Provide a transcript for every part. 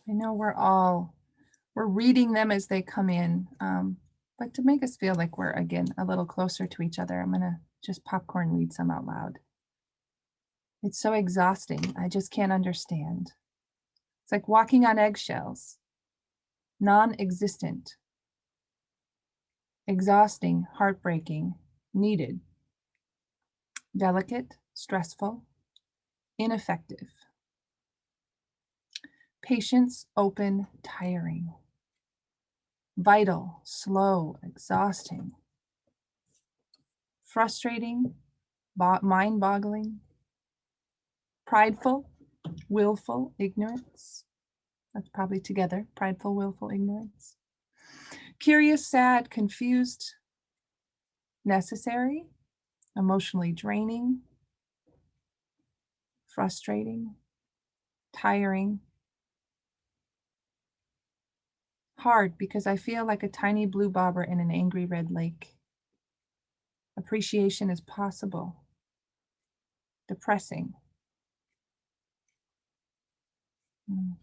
I know we're reading them as they come in, but to make us feel like we're, again, a little closer to each other, I'm gonna just popcorn read some out loud. It's so exhausting. I just can't understand. It's like walking on eggshells, non-existent, exhausting, heartbreaking, needed, delicate, stressful, ineffective. Patience, open, tiring. Vital, slow, exhausting. Frustrating, mind-boggling. Prideful, willful, ignorance. That's probably together. Prideful, willful, ignorance. Curious, sad, confused, necessary, emotionally draining, frustrating, tiring, hard because I feel like a tiny blue bobber in an angry red lake. Appreciation is possible. Depressing. Mm.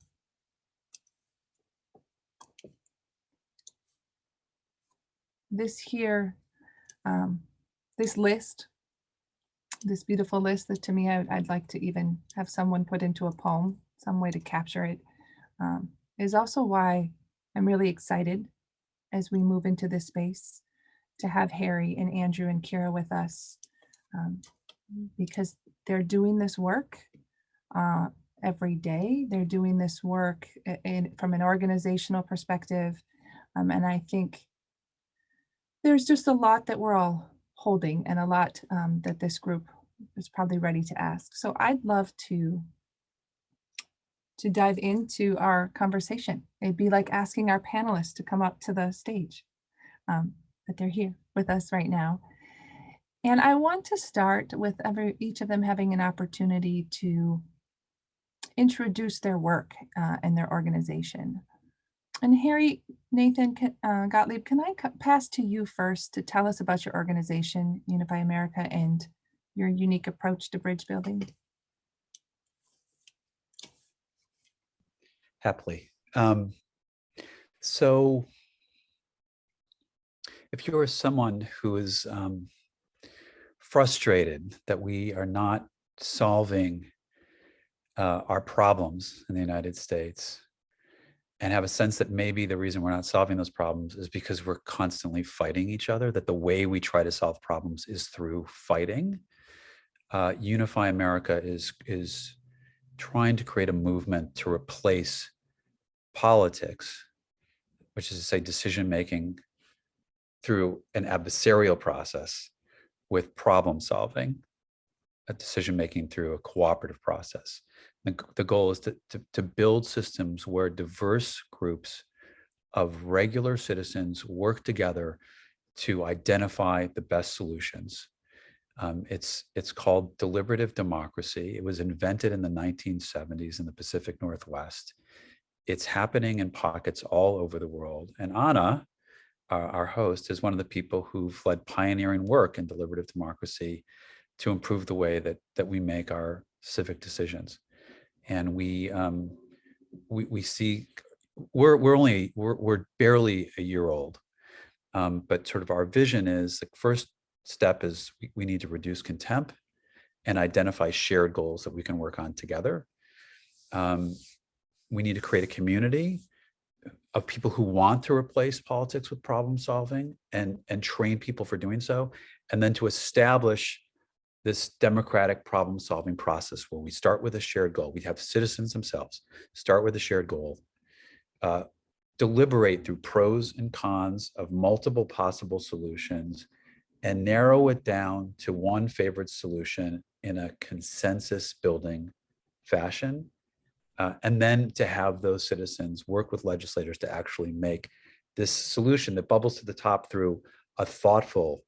This here, this list, this beautiful list that to me, I'd like to even have someone put into a poem, some way to capture it, is also why I'm really excited as we move into this space to have Harry and Andrew and Kira with us, because they're doing this work every day. They're doing this work from an organizational perspective. And I think there's just a lot that we're all holding and a lot that this group is probably ready to ask. So I'd love to dive into our conversation. It'd be like asking our panelists to come up to the stage, but they're here with us right now. And I want to start with each of them having an opportunity to introduce their work and their organization. And Harry, Nathan Gottlieb, can I pass to you first to tell us about your organization, Unify America, and your unique approach to bridge building? Happily. So if you're someone who is frustrated that we are not solving our problems in the United States, and have a sense that maybe the reason we're not solving those problems is because we're constantly fighting each other, that the way we try to solve problems is through fighting, Unify America is trying to create a movement to replace politics, which is to say decision-making through an adversarial process, with problem solving, a decision-making through a cooperative process. The goal is to build systems where diverse groups of regular citizens work together to identify the best solutions. It's called deliberative democracy. It was invented in the 1970s in the Pacific Northwest. It's happening in pockets all over the world. And Anna, our host, is one of the people who've led pioneering work in deliberative democracy to improve the way that we make our civic decisions. And we see we're barely a year old, but sort of our vision is the first step is we need to reduce contempt and identify shared goals that we can work on together. We need to create a community of people who want to replace politics with problem solving and train people for doing so, and then to establish this democratic problem solving process where we start with a shared goal. We have citizens themselves start with a shared goal, deliberate through pros and cons of multiple possible solutions, and narrow it down to one favorite solution in a consensus building fashion. And then to have those citizens work with legislators to actually make this solution that bubbles to the top through a thoughtful,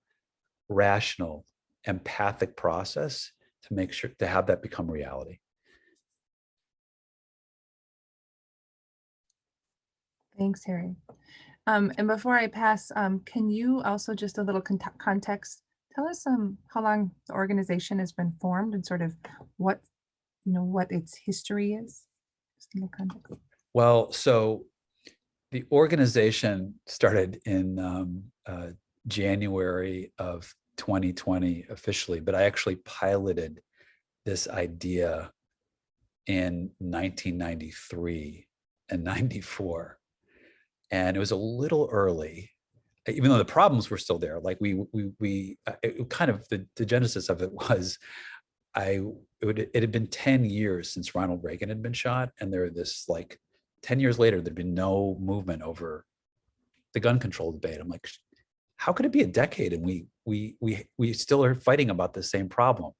rational, empathic process to make sure to have that become reality. Thanks, Harry. And before I pass, can you also just a little context, tell us how long the organization has been formed and sort of what its history is? Just a little context. Well, so the organization started in January of 2020 officially, but I actually piloted this idea in 1993 and 94. And it was a little early, even though the problems were still there. Like it kind of, the genesis of it was, it had been 10 years since Ronald Reagan had been shot. And there this like 10 years later, there'd been no movement over the gun control debate. I'm like, how could it be a decade and we still are fighting about the same problem?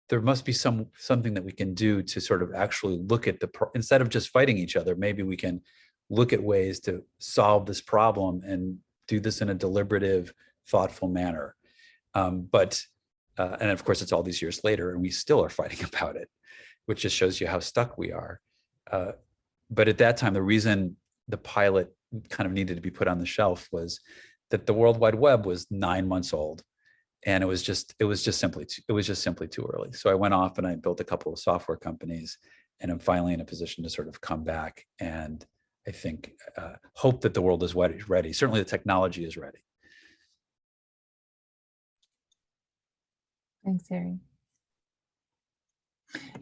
There must be something that we can do to sort of actually look at instead of just fighting each other, maybe we can look at ways to solve this problem and do this in a deliberative, thoughtful manner. And of course, it's all these years later and we still are fighting about it, which just shows you how stuck we are. But at that time, the reason the pilot kind of needed to be put on the shelf was that the World Wide Web was 9 months old. And it was just simply too early. So I went off and I built a couple of software companies, and I'm finally in a position to sort of come back and I think hope that the world is ready. Certainly the technology is ready. Thanks, Harry.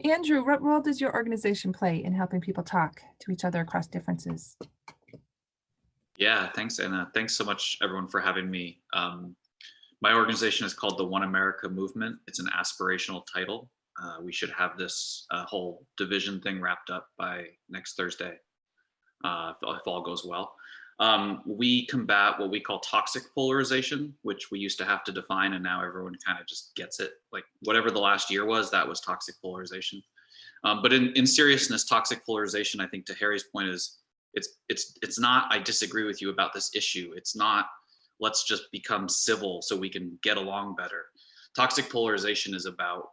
Andrew, what role does your organization play in helping people talk to each other across differences? Yeah, thanks, Anna. Thanks so much, everyone, for having me. My organization is called the One America Movement. It's an aspirational title. We should have this whole division thing wrapped up by next Thursday, if all goes well. We combat what we call toxic polarization, which we used to have to define, and now everyone kind of just gets it. Like whatever the last year was, that was toxic polarization. But in seriousness, toxic polarization, I think to Harry's point, is it's not, I disagree with you about this issue. It's not, let's just become civil so we can get along better. Toxic polarization is about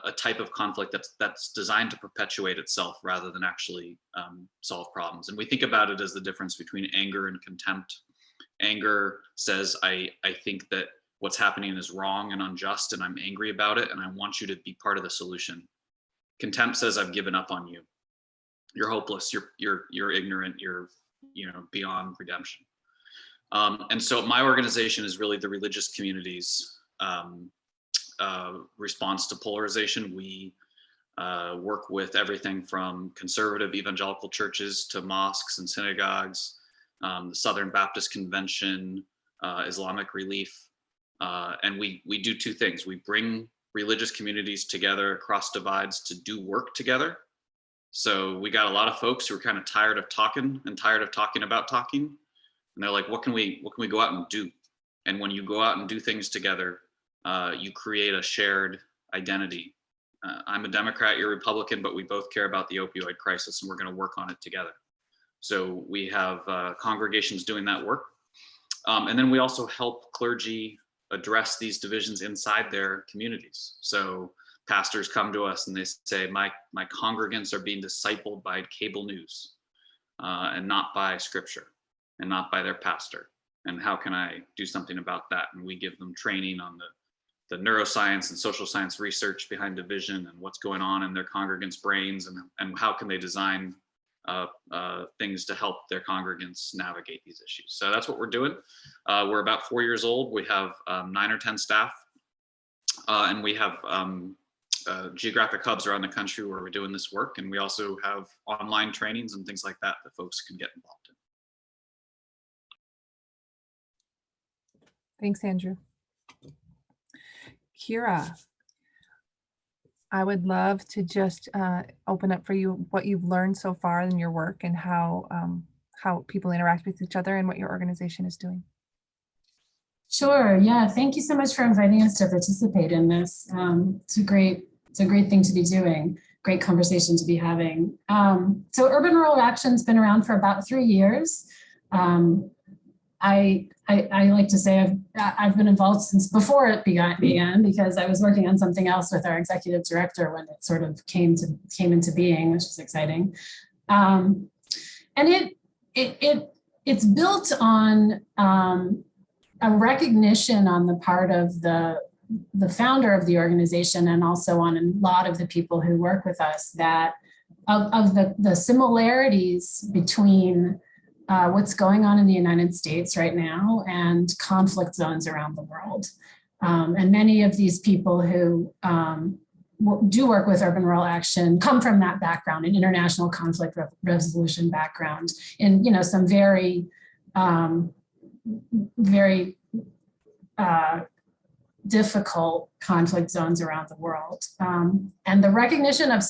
a type of conflict that's designed to perpetuate itself rather than actually solve problems. And we think about it as the difference between anger and contempt. Anger says, I think that what's happening is wrong and unjust, and I'm angry about it, and I want you to be part of the solution. Contempt says, I've given up on you. You're hopeless. You're ignorant. You're beyond redemption. And so my organization is really the religious community's response to polarization. We work with everything from conservative evangelical churches to mosques and synagogues, the Southern Baptist Convention, Islamic Relief. And we do two things. We bring religious communities together across divides to do work together. So we got a lot of folks who are kind of tired of talking and tired of talking about talking. And they're like, what can we go out and do? And when you go out and do things together, you create a shared identity. I'm a Democrat, you're a Republican, but we both care about the opioid crisis and we're going to work on it together. So we have congregations doing that work. And then we also help clergy address these divisions inside their communities. So pastors come to us and they say, my congregants are being discipled by cable news and not by scripture and not by their pastor. And how can I do something about that? And we give them training on the neuroscience and social science research behind division and what's going on in their congregants' brains and how can they design things to help their congregants navigate these issues. So that's what we're doing. We're about 4 years old. We have 9 or 10 staff, and we have geographic hubs around the country where we're doing this work. And we also have online trainings and things like that that folks can get involved in. Thanks, Andrew. Kira, I would love to just open up for you what you've learned so far in your work and how people interact with each other and what your organization is doing. Sure. Yeah. Thank you so much for inviting us to participate in this. It's a great thing to be doing. Great conversation to be having. So Urban Rural Action's been around for about 3 years. I like to say I've been involved since before it began because I was working on something else with our executive director when it sort of came into being, which is exciting. And it's built on a recognition on the part of the founder of the organization and also on a lot of the people who work with us that of the similarities between what's going on in the United States right now and conflict zones around the world. And many of these people who do work with Urban Rural Action come from that background, an international conflict resolution background, in some very, very difficult conflict zones around the world. And the recognition of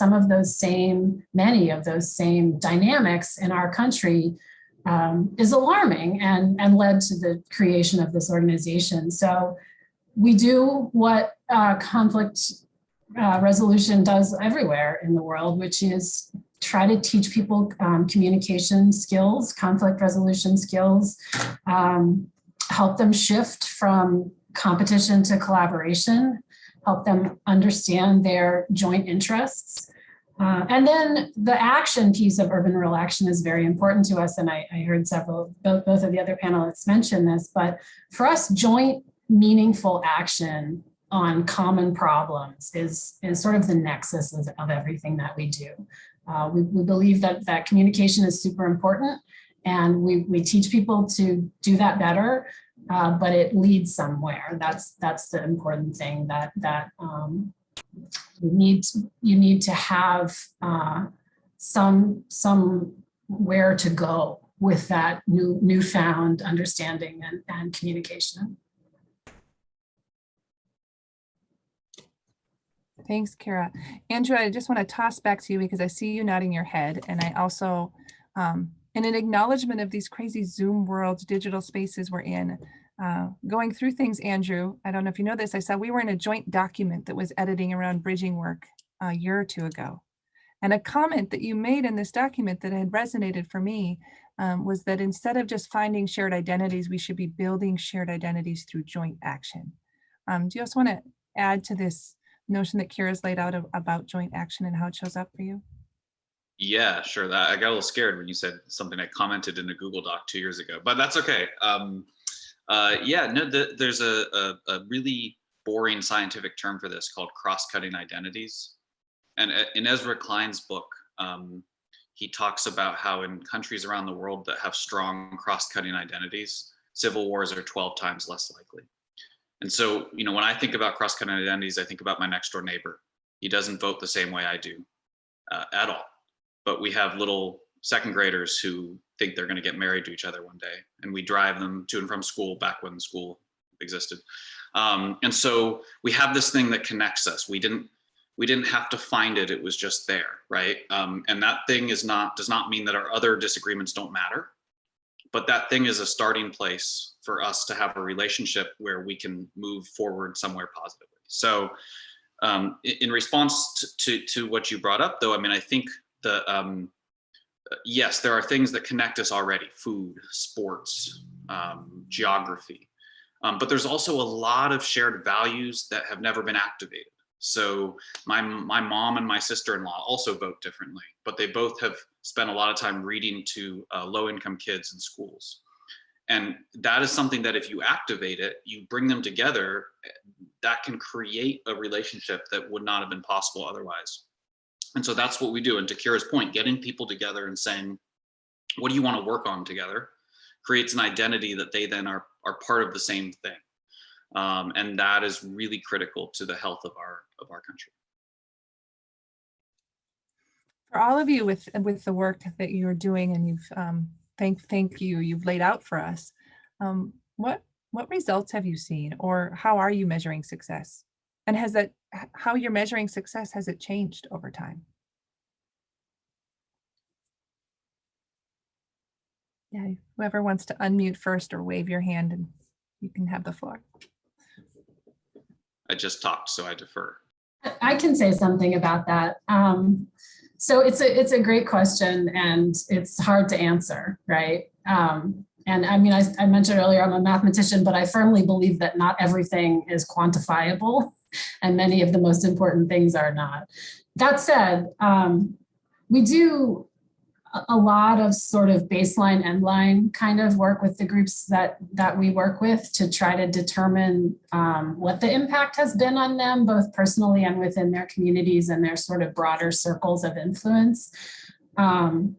many of those same dynamics in our country is alarming and led to the creation of this organization. So we do what conflict resolution does everywhere in the world, which is try to teach people communication skills, conflict resolution skills, help them shift from competition to collaboration, help them understand their joint interests. And then the action piece of Urban Rural Action is very important to us. And I heard both of the other panelists mention this, but for us, joint meaningful action on common problems is sort of the nexus of everything that we do. We believe that communication is super important, and we teach people to do that better, but it leads somewhere. That's the important thing, that you need to have somewhere to go with that newfound understanding and communication. Thanks, Kara. Andrew, I just want to toss back to you because I see you nodding your head. And I also, in an acknowledgement of these crazy Zoom world digital spaces we're in, going through things, Andrew, I don't know if you know this, I saw we were in a joint document that was editing around bridging work a year or two ago. And a comment that you made in this document that had resonated for me was that instead of just finding shared identities, we should be building shared identities through joint action. Do you also want to add to this notion that Kira's laid out about joint action and how it shows up for you? Yeah, sure. I got a little scared when you said something I commented in a Google Doc 2 years ago, but that's okay. There's a really boring scientific term for this called cross-cutting identities. And in Ezra Klein's book, he talks about how in countries around the world that have strong cross-cutting identities, civil wars are 12 times less likely. And so, when I think about cross-cutting identities, I think about my next door neighbor. He doesn't vote the same way I do at all. But we have little second graders who think they're going to get married to each other one day. And we drive them to and from school back when school existed. And so we have this thing that connects us. We didn't have to find it. It was just there, right? And that thing does not mean that our other disagreements don't matter. But that thing is a starting place for us to have a relationship where we can move forward somewhere positively. So in response to what you brought up, though, I mean, I think yes, there are things that connect us already: food, sports, geography. But there's also a lot of shared values that have never been activated. So my mom and my sister-in-law also vote differently, but they both have spent a lot of time reading to low-income kids in schools. And that is something that if you activate it, you bring them together, that can create a relationship that would not have been possible otherwise. And so that's what we do. And to Kira's point, getting people together and saying, what do you want to work on together, creates an identity that they then are part of the same thing. And that is really critical to the health of our country. For all of you with the work that you're doing, and you've you've laid out for us, what results have you seen, or how are you measuring success? And how you're measuring success, has it changed over time? Yeah, whoever wants to unmute first or wave your hand, and you can have the floor. I just talked, so I defer. I can say something about that. So it's a great question, and it's hard to answer, right? And I mean, I mentioned earlier, I'm a mathematician, but I firmly believe that not everything is quantifiable, and many of the most important things are not. That said, we do a lot of sort of baseline end line kind of work with the groups that we work with to try to determine what the impact has been on them, both personally and within their communities and their sort of broader circles of influence. And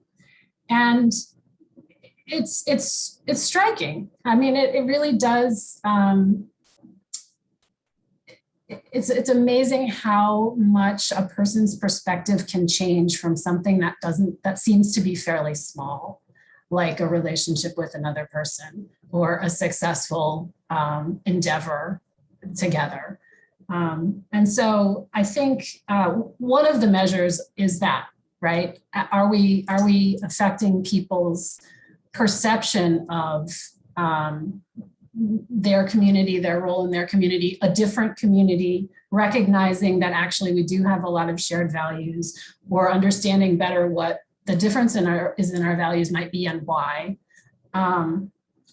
it's striking. I mean, it really does. It's amazing how much a person's perspective can change from something that seems to be fairly small, like a relationship with another person or a successful endeavor together. And so I think one of the measures is that, right? Are we affecting people's perception of their community, their role in their community, a different community, recognizing that actually we do have a lot of shared values, or understanding better what the difference in our values might be and why.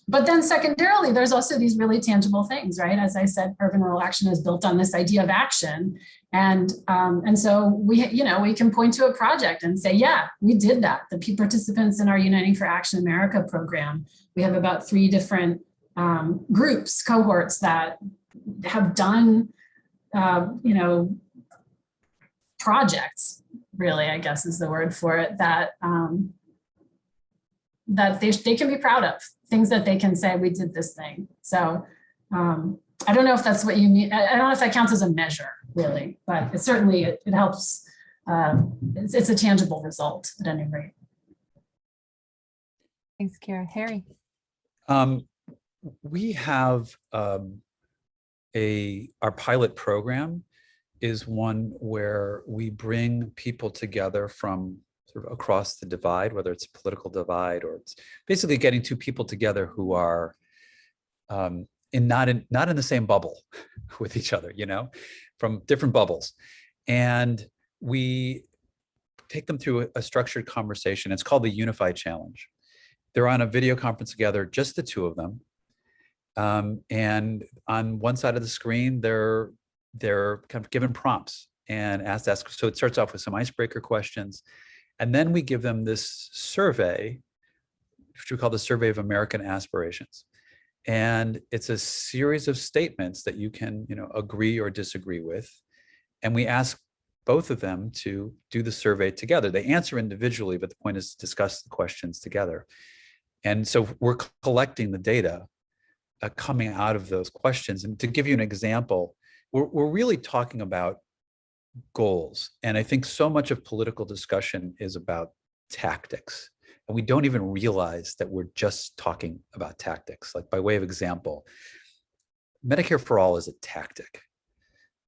But then secondarily, there's also these really tangible things, right? As I said, urban rural action is built on this idea of action. And so we can point to a project and say, yeah, we did that. The participants in our Uniting for Action America program, we have about 3 different groups, cohorts that have done, projects, really, I guess is the word for it, that they can be proud of, things that they can say, we did this thing. So I don't know if that's what you mean. I don't know if that counts as a measure, really, but it certainly, it helps. It's a tangible result at any rate. Thanks, Kara. Harry. We have our pilot program is one where we bring people together from sort of across the divide, whether it's a political divide or it's basically getting 2 people together who are not in the same bubble with each other, from different bubbles. And we take them through a structured conversation. It's called the Unified Challenge. They're on a video conference together, just the 2 of them. And on one side of the screen, they're kind of given prompts and asked to ask. So it starts off with some icebreaker questions. And then we give them this survey, which we call the Survey of American Aspirations. And it's a series of statements that you can, agree or disagree with. And we ask both of them to do the survey together. They answer individually, but the point is to discuss the questions together. And so we're collecting the data coming out of those questions. And to give you an example, we're really talking about goals. And I think so much of political discussion is about tactics. And we don't even realize that we're just talking about tactics. Like by way of example, Medicare for All is a tactic.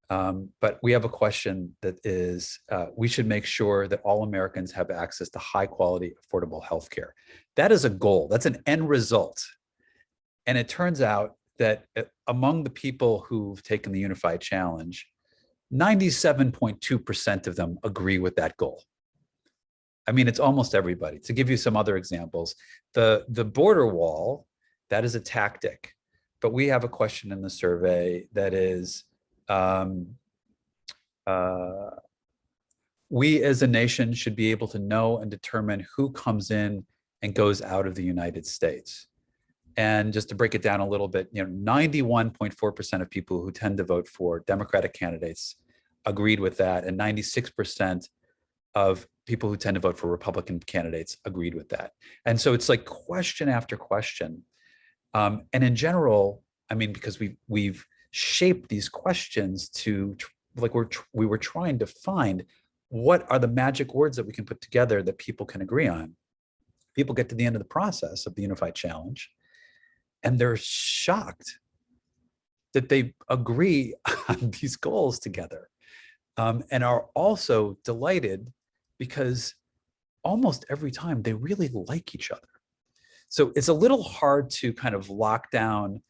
But we have a question that is, we should make sure that all Americans have access to high quality, affordable healthcare. That is a goal. That's an end result. And it turns out that among the people who've taken the Unified Challenge, 97.2% of them agree with that goal. I mean, it's almost everybody. To give you some other examples, the border wall, that is a tactic. But we have a question in the survey that is, we as a nation should be able to know and determine who comes in and goes out of the United States. And just to break it down a little bit, 91.4% of people who tend to vote for Democratic candidates agreed with that, and 96% of people who tend to vote for Republican candidates agreed with that. And so it's like question after question. And in general, I mean, because we've shaped these questions to, like, we were trying to find what are the magic words that we can put together that people can agree on. People get to the end of the process of the Unified Challenge, and they're shocked that they agree on these goals together, and are also delighted because almost every time they really like each other. So it's a little hard to kind of lock down,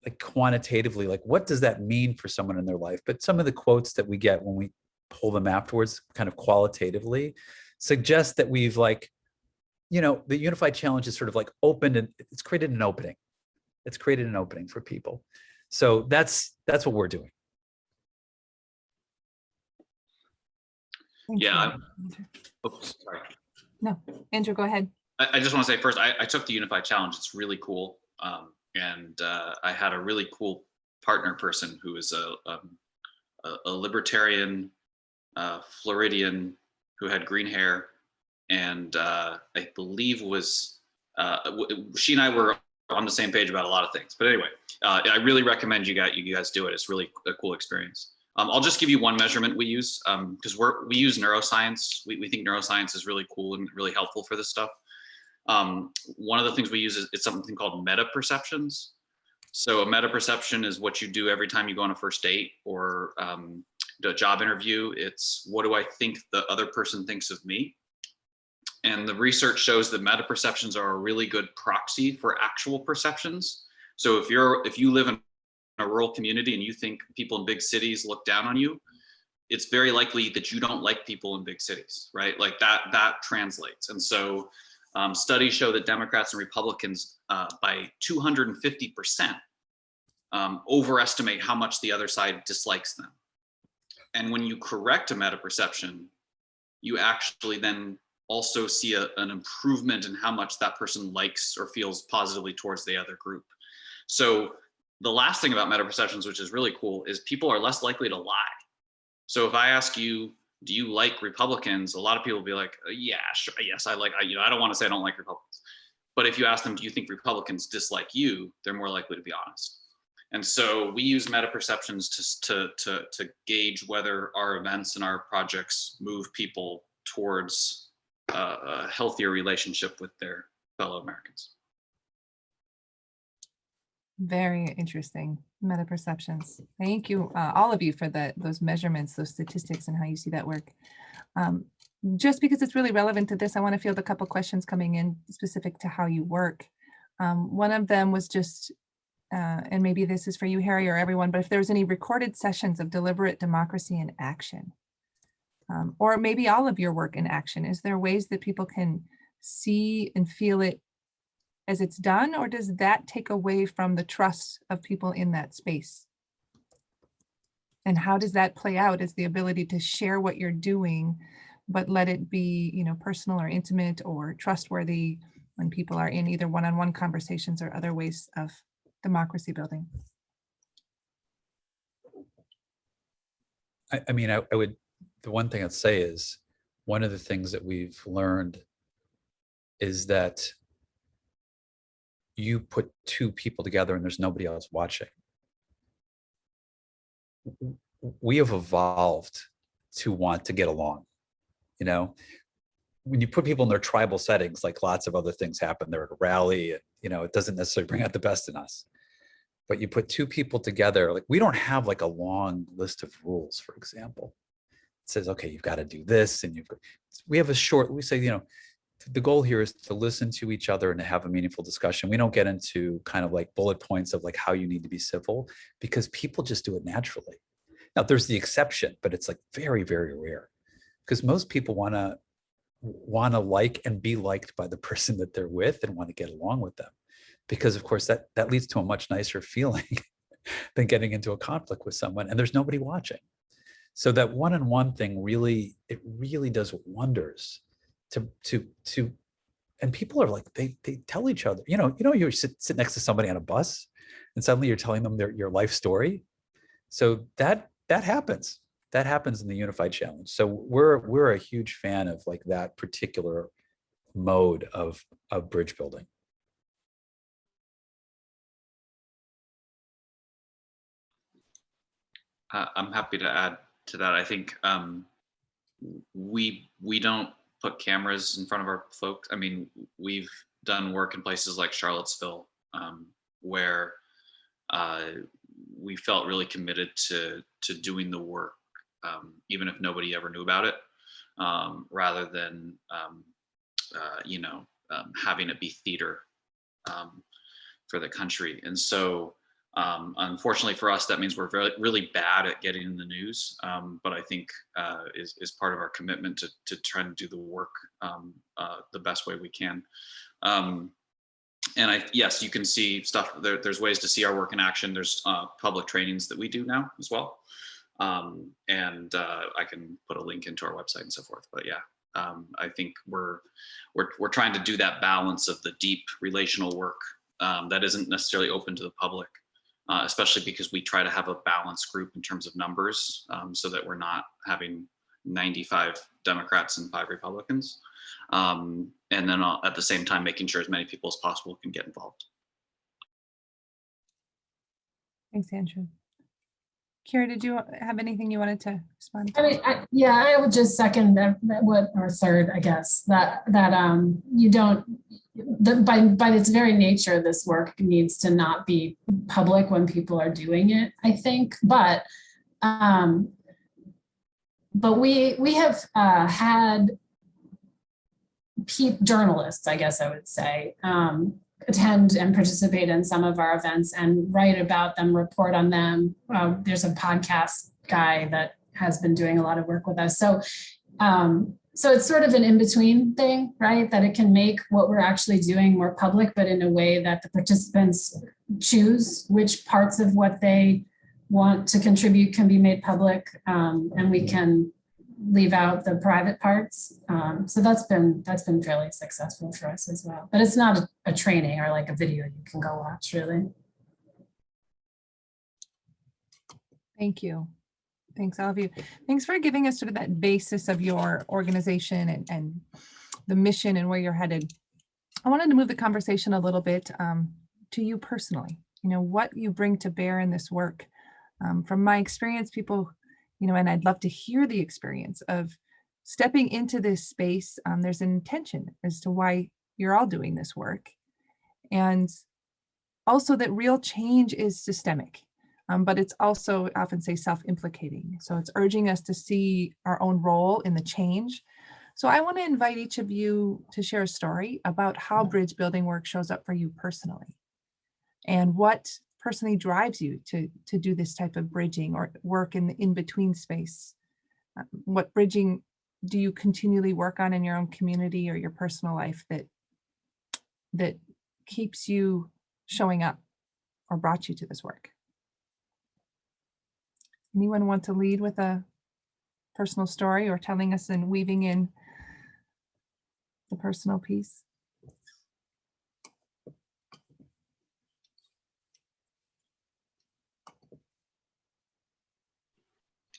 like quantitatively, like what does that mean for someone in their life? But some of the quotes that we get when we pull them afterwards, kind of qualitatively, suggest that we've the Unified Challenge is sort of like opened, and it's created an opening. It's created an opening for people. So that's what we're doing. Thank Yeah. you. Oops, sorry. No, Andrew, go ahead. I just want to say first, I took the Unified Challenge. It's really cool. And I had a really cool partner person who is a libertarian Floridian who had green hair, and I believe was she and I were on the same page about a lot of things. But anyway, I really recommend you guys do it. It's really a cool experience. I'll just give you one measurement we use because we use neuroscience. We think neuroscience is really cool and really helpful for this stuff. One of the things we use is something called meta perceptions. So a meta perception is what you do every time you go on a first date or do a job interview. It's what do I think the other person thinks of me? And the research shows that meta perceptions are a really good proxy for actual perceptions. So if you live in a rural community and you think people in big cities look down on you, it's very likely that you don't like people in big cities, right? Like that translates. And so studies show that Democrats and Republicans by 250% overestimate how much the other side dislikes them. And when you correct a meta perception, you actually then also see an improvement in how much that person likes or feels positively towards the other group. So the last thing about meta perceptions, which is really cool, is people are less likely to lie. So if I ask you, do you like Republicans? A lot of people will be like, yeah, sure, yes, I don't want to say I don't like Republicans. But if you ask them, do you think Republicans dislike you? They're more likely to be honest. And so we use meta perceptions to gauge whether our events and our projects move people towards a healthier relationship with their fellow Americans. Very interesting. Meta perceptions. Thank you, all of you, for those measurements, those statistics, and how you see that work. Just because it's really relevant to this, I want to field a couple questions coming in specific to how you work. One of them was just, and maybe this is for you, Harry, or everyone, but if there's any recorded sessions of deliberate democracy in action, or maybe all of your work in action, is there ways that people can see and feel it as it's done, or does that take away from the trust of people in that space? And how does that play out as the ability to share what you're doing, but let it be, personal or intimate or trustworthy when people are in either one-on-one conversations or other ways of democracy building? I mean, I would, the one thing I'd say is one of the things that we've learned is that you put two people together and there's nobody else watching. We have evolved to want to get along. When you put people in their tribal settings, like lots of other things happen, they're at a rally, and, it doesn't necessarily bring out the best in us. But you put two people together, like we don't have like a long list of rules, for example. It says, okay, you've got to do this, and we have a short, we say, the goal here is to listen to each other and to have a meaningful discussion. We don't get into kind of like bullet points of like how you need to be civil, because people just do it naturally. Now there's the exception, but it's like very, very rare, because most people want to like and be liked by the person that they're with and want to get along with them, because of course that leads to a much nicer feeling than getting into a conflict with someone and there's nobody watching. So that one-on-one thing really does wonders to and people are like, they tell each other, you sit next to somebody on a bus and suddenly you're telling them your life story. So that happens in the Unified Challenge. So we're a huge fan of like that particular mode of bridge building. I'm happy to add to that. I think we don't put cameras in front of our folks. I mean, we've done work in places like Charlottesville, where we felt really committed to doing the work, even if nobody ever knew about it, rather than having it be theater for the country. And so unfortunately for us, that means we're really bad at getting in the news, but I think is part of our commitment to try and do the work the best way we can. And yes, you can see stuff, there's ways to see our work in action. There's public trainings that we do now as well. And I can put a link into our website and so forth, but yeah, I think we're trying to do that balance of the deep relational work that isn't necessarily open to the public, especially because we try to have a balanced group in terms of numbers, so that we're not having 95 Democrats and 5 Republicans. And then at the same time, making sure as many people as possible can get involved. Thanks, Andrew. Kira, did you have anything you wanted to respond to? I mean, I would just second or third, I guess, that you don't, by its very nature, this work needs to not be public when people are doing it, I think. But we have had journalists, I guess I would say, attend and participate in some of our events and write about them, report on them. There's a podcast guy that has been doing a lot of work with us. So it's sort of an in-between thing, right? That it can make what we're actually doing more public, but in a way that the participants choose which parts of what they want to contribute can be made public, and we can leave out the private parts. So that's been fairly successful for us as well. But it's not a training or like a video you can go watch, really. Thank you. Thanks, all of you. Thanks for giving us sort of that basis of your organization and the mission and where you're headed. I wanted to move the conversation a little bit to you personally, what you bring to bear in this work. From my experience, people, and I'd love to hear the experience of stepping into this space. There's an intention as to why you're all doing this work. And also that real change is systemic, but it's also, I often say, self-implicating. So it's urging us to see our own role in the change. So I want to invite each of you to share a story about how bridge building work shows up for you personally, and what personally drives you to do this type of bridging or work in the in-between space. What bridging do you continually work on in your own community or your personal life that keeps you showing up or brought you to this work? Anyone want to lead with a personal story or telling us and weaving in the personal piece?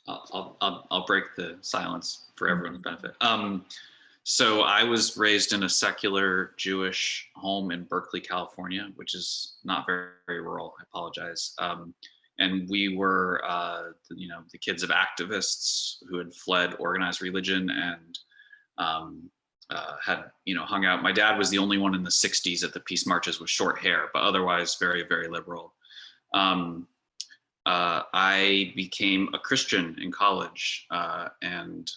I'll break the silence for everyone's benefit. So I was raised in a secular Jewish home in Berkeley, California, which is not very, very rural. I apologize. And we were, the kids of activists who had fled organized religion and had, hung out. My dad was the only one in the 60s at the peace marches with short hair, but otherwise very, very liberal. I became a Christian in college, and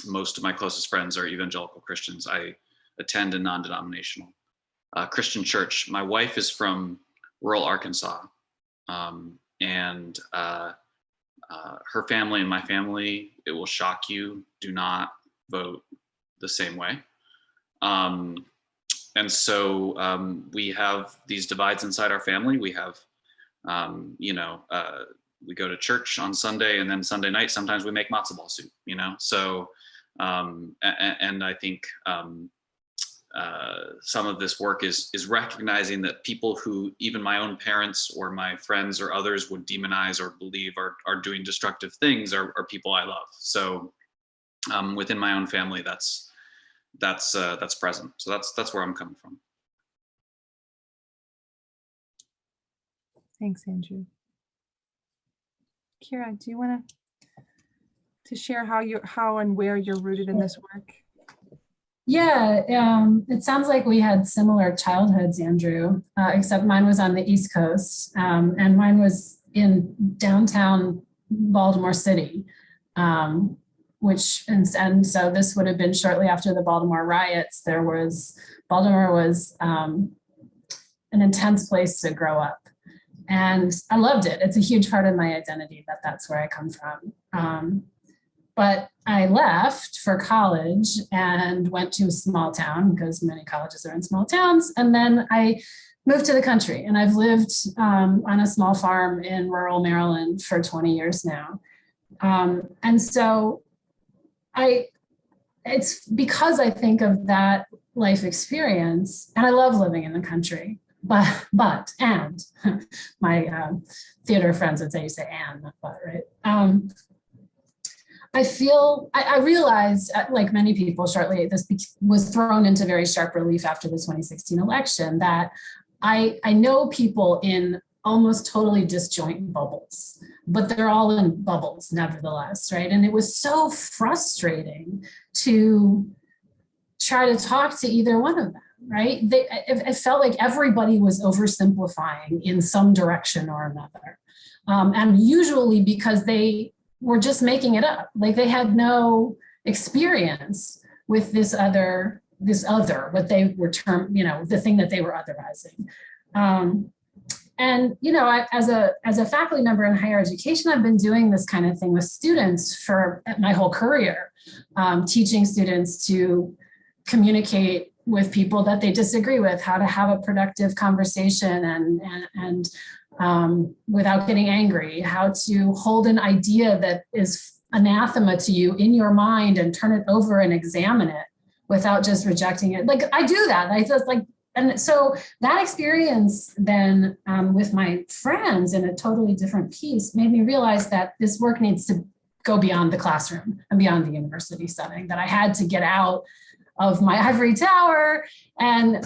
most of my closest friends are evangelical Christians. I attend a non-denominational Christian church. My wife is from rural Arkansas, and her family and my family, it will shock you, do not vote the same way. And so we have these divides inside our family. We have we go to church on Sunday, and then Sunday night, sometimes we make matzo ball soup, So, and I think some of this work is recognizing that people who even my own parents or my friends or others would demonize or believe are doing destructive things are people I love. So within my own family, that's present. So that's where I'm coming from. Thanks, Andrew. Kira, do you want to share how and where you're rooted in this work? Yeah, it sounds like we had similar childhoods, Andrew, except mine was on the East Coast, and mine was in downtown Baltimore City, and so this would have been shortly after the Baltimore riots. Baltimore was an intense place to grow up. And I loved it. It's a huge part of my identity that's where I come from. But I left for college and went to a small town because many colleges are in small towns. And then I moved to the country, and I've lived on a small farm in rural Maryland for 20 years now. And so I it's because I think of that life experience, and I love living in the country, and my theater friends would say, you say and, not but, right? I realized, like many people shortly, this was thrown into very sharp relief after the 2016 election, that I know people in almost totally disjoint bubbles, but they're all in bubbles nevertheless, right? And it was so frustrating to try to talk to either one of them, right? It felt like everybody was oversimplifying in some direction or another. And usually because they were just making it up, like they had no experience with this other, what they were the thing that they were otherizing. And, as a faculty member in higher education, I've been doing this kind of thing with students for my whole career, teaching students to communicate with people that they disagree with, how to have a productive conversation and without getting angry, how to hold an idea that is anathema to you in your mind and turn it over and examine it without just rejecting it. Like I do that. I just like, and so that experience then with my friends in a totally different piece made me realize that this work needs to go beyond the classroom and beyond the university setting, that I had to get out of my ivory tower and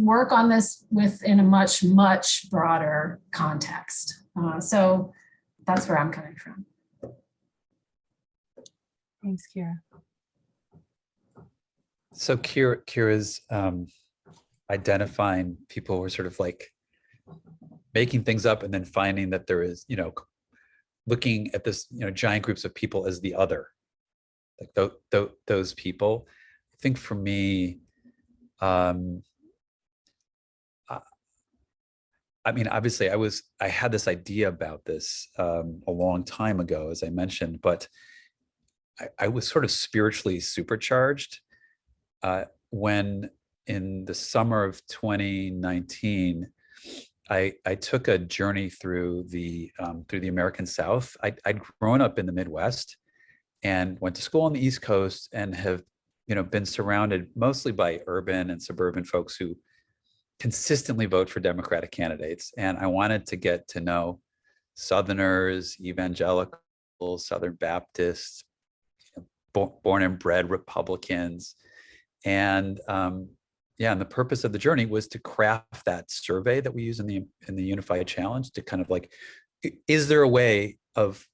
work on this within a much, much broader context. So that's where I'm coming from. Thanks, Kira. So Kira's identifying people who are sort of like making things up and then finding that there is, looking at this, giant groups of people as the other, like those people. I think for me, I mean, obviously I had this idea about this a long time ago, as I mentioned, but I was sort of spiritually supercharged when in the summer of 2019, I took a journey through the American South. I'd grown up in the Midwest and went to school on the East Coast and have, been surrounded mostly by urban and suburban folks who consistently vote for Democratic candidates. And I wanted to get to know Southerners, evangelicals, Southern Baptists, born and bred Republicans. And and the purpose of the journey was to craft that survey that we use in the Unified Challenge to kind of like, is there a way of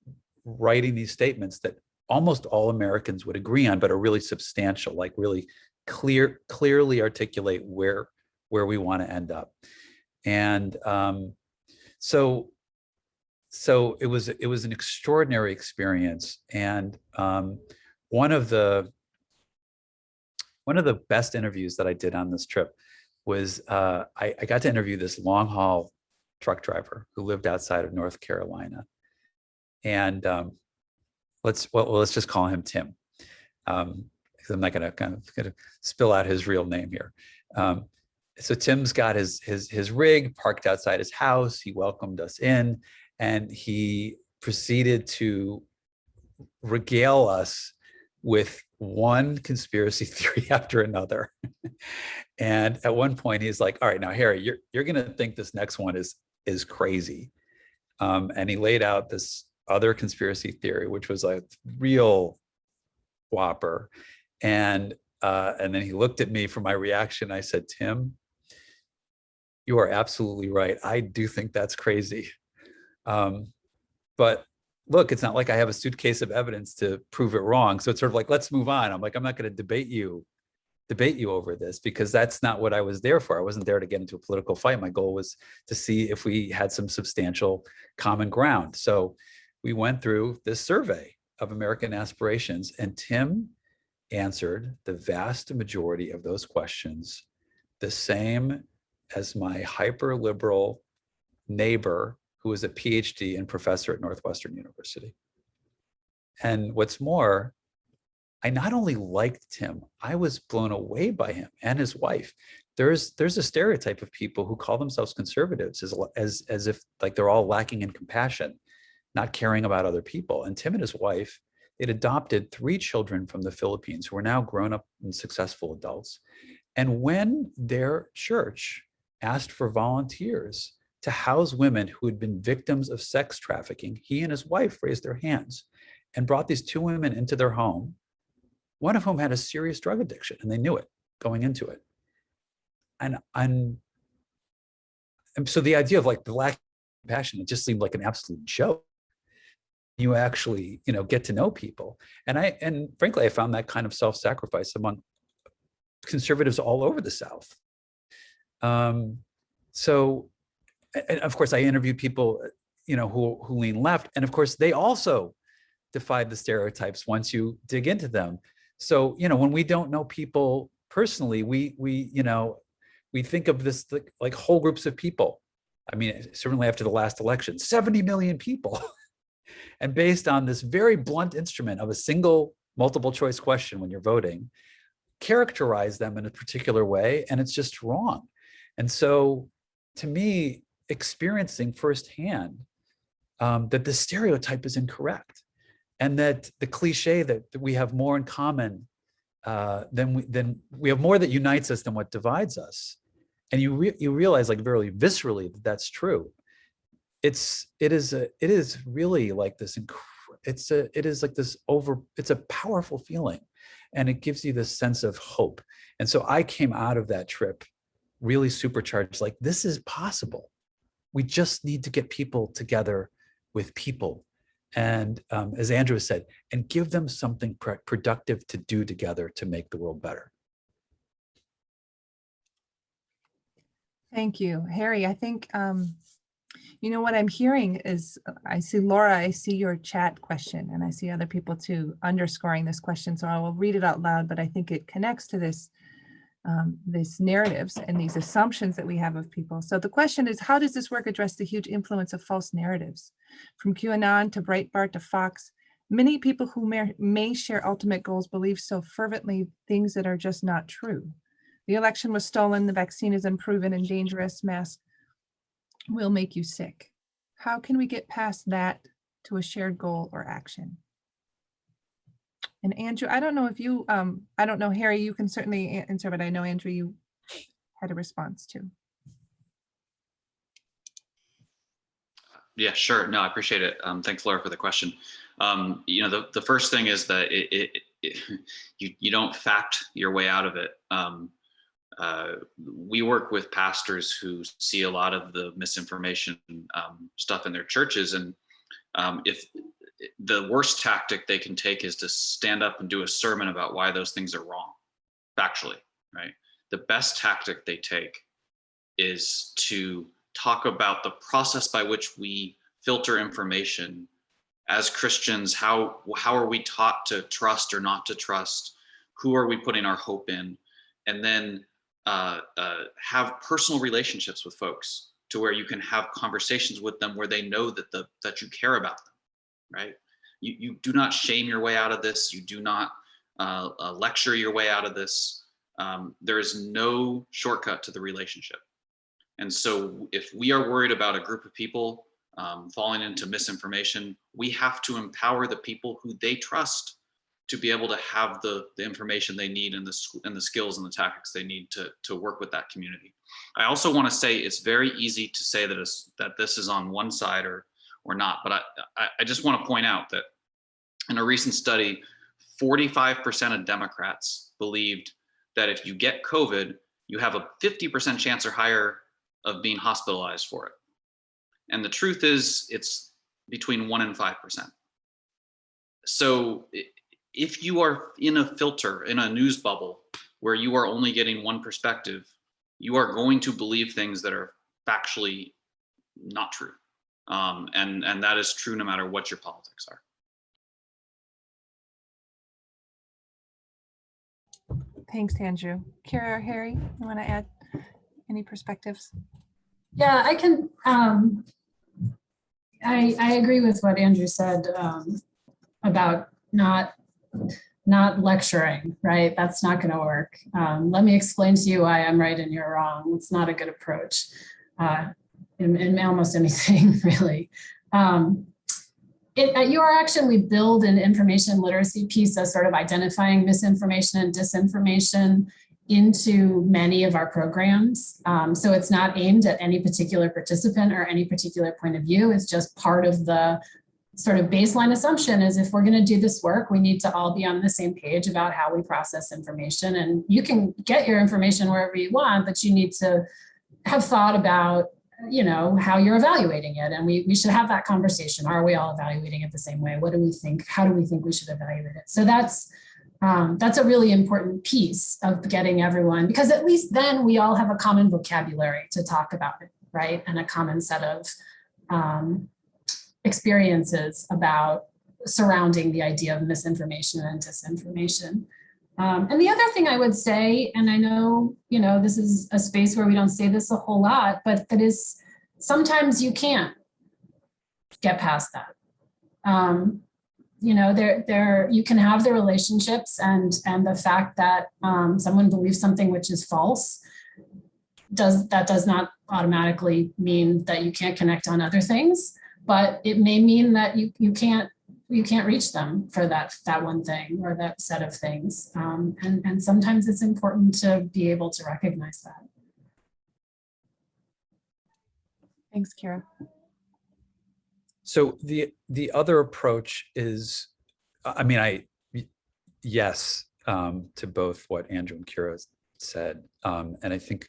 writing these statements that almost all Americans would agree on, but are really substantial, like really clearly articulate where we want to end up. And so it was an extraordinary experience. And one of the best interviews that I did on this trip was I got to interview this long haul truck driver who lived outside of North Carolina. And let's just call him Tim, because I'm not gonna spill out his real name here. So Tim's got his rig parked outside his house. He welcomed us in, and he proceeded to regale us with one conspiracy theory after another. And at one point he's like, all right, now Harry, you're gonna think this next one is crazy. And he laid out this other conspiracy theory, which was a real whopper. And then he looked at me for my reaction. I said, Tim, you are absolutely right. I do think that's crazy. But look, it's not like I have a suitcase of evidence to prove it wrong. So it's sort of like, let's move on. I'm like, I'm not going to debate you over this, because that's not what I was there for. I wasn't there to get into a political fight. My goal was to see if we had some substantial common ground. So we went through this survey of American aspirations, and Tim answered the vast majority of those questions the same as my hyper liberal neighbor, who was a PhD and professor at Northwestern University. And what's more, I not only liked Tim, I was blown away by him and his wife. There's a stereotype of people who call themselves conservatives as if like they're all lacking in compassion, not caring about other people. And Tim and his wife, It adopted 3 children from the Philippines who are now grown up and successful adults. And when their church asked for volunteers to house women who had been victims of sex trafficking, he and his wife raised their hands and brought these 2 women into their home, one of whom had a serious drug addiction, and they knew it going into it. And so the idea of like the lack of compassion, it just seemed like an absolute joke. You actually, get to know people. And frankly, I found that kind of self-sacrifice among conservatives all over the South. So, and of course, I interviewed people, who lean left. And of course, they also defied the stereotypes once you dig into them. So, when we don't know people personally, we think of this like whole groups of people. I mean, certainly after the last election, 70 million people. And based on this very blunt instrument of a single multiple choice question when you're voting, characterize them in a particular way, and it's just wrong. And so to me, experiencing firsthand that the stereotype is incorrect, and that the cliche that we have more in common than we have more that unites us than what divides us, and you realize like very viscerally that that's true. It is really like this. It's a powerful feeling, and it gives you this sense of hope. And so I came out of that trip really supercharged. Like, this is possible. We just need to get people together with people, and as Andrew said, and give them something productive to do together to make the world better. Thank you, Harry. I think what I'm hearing is, I see Laura, I see your chat question, and I see other people too underscoring this question. So I will read it out loud, but I think it connects to this narratives and these assumptions that we have of people. So the question is, how does this work address the huge influence of false narratives? From QAnon to Breitbart to Fox, many people who may share ultimate goals believe so fervently things that are just not true. The election was stolen, the vaccine is unproven and dangerous, masks will make you sick. How can we get past that to a shared goal or action? And Andrew, I don't know if you, I don't know, Harry, you can certainly answer, but I know, Andrew, you had a response too. Yeah, sure. No, I appreciate it. Thanks, Laura, for the question. The first thing is that you don't fact your way out of it. We work with pastors who see a lot of the misinformation stuff in their churches, and if the worst tactic they can take is to stand up and do a sermon about why those things are wrong, factually, right? The best tactic they take is to talk about the process by which we filter information as Christians. How are we taught to trust or not to trust? Who are we putting our hope in? And then have personal relationships with folks to where you can have conversations with them where they know that you care about them, right? You do not shame your way out of this. You do not lecture your way out of this. There is no shortcut to the relationship. And so if we are worried about a group of people falling into misinformation, we have to empower the people who they trust to be able to have the information they need and the skills and the tactics they need to work with that community. I also want to say it's very easy to say that this is on one side or not, but I just want to point out that in a recent study, 45% of Democrats believed that if you get COVID, you have a 50% chance or higher of being hospitalized for it. And the truth is, it's between 1% and 5%. So if you are in a filter, in a news bubble, where you are only getting one perspective, you are going to believe things that are factually not true. And that is true no matter what your politics are. Thanks, Andrew. Kara or Harry, you want to add any perspectives? Yeah, I can. I agree with what Andrew said about not lecturing, right? That's not going to work. Let me explain to you why I'm right and you're wrong. It's not a good approach in almost anything, really. At Your Action, we build an information literacy piece as sort of identifying misinformation and disinformation into many of our programs. So it's not aimed at any particular participant or any particular point of view. It's just part of the sort of baseline assumption is if we're going to do this work, we need to all be on the same page about how we process information. And you can get your information wherever you want, but you need to have thought about, you know, how you're evaluating it. And we should have that conversation. Are we all evaluating it the same way? What do we think? How do we think we should evaluate it? So that's a really important piece of getting everyone, because at least then we all have a common vocabulary to talk about it, right? And a common set of experiences about surrounding the idea of misinformation and disinformation. And the other thing I would say, and I know, you know, this is a space where we don't say this a whole lot, but that is sometimes you can't get past that. You know, you can have the relationships and the fact that someone believes something which is false does not automatically mean that you can't connect on other things, but it may mean that you can't reach them for that one thing or that set of things. And sometimes it's important to be able to recognize that. Thanks, Kira. So the other approach is, I mean, yes, to both what Andrew and Kira said. And I think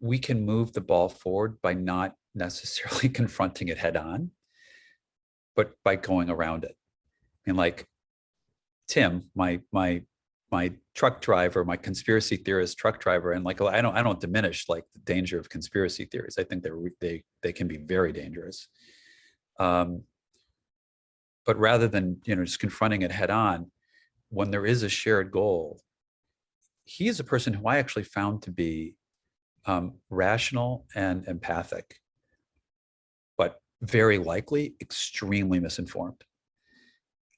we can move the ball forward by not necessarily confronting it head on, but by going around it. And like Tim, my truck driver, my conspiracy theorist truck driver, and like I don't diminish like the danger of conspiracy theories. I think they can be very dangerous. But rather than, you know, just confronting it head on, when there is a shared goal, he is a person who I actually found to be rational and empathic, but very likely extremely misinformed.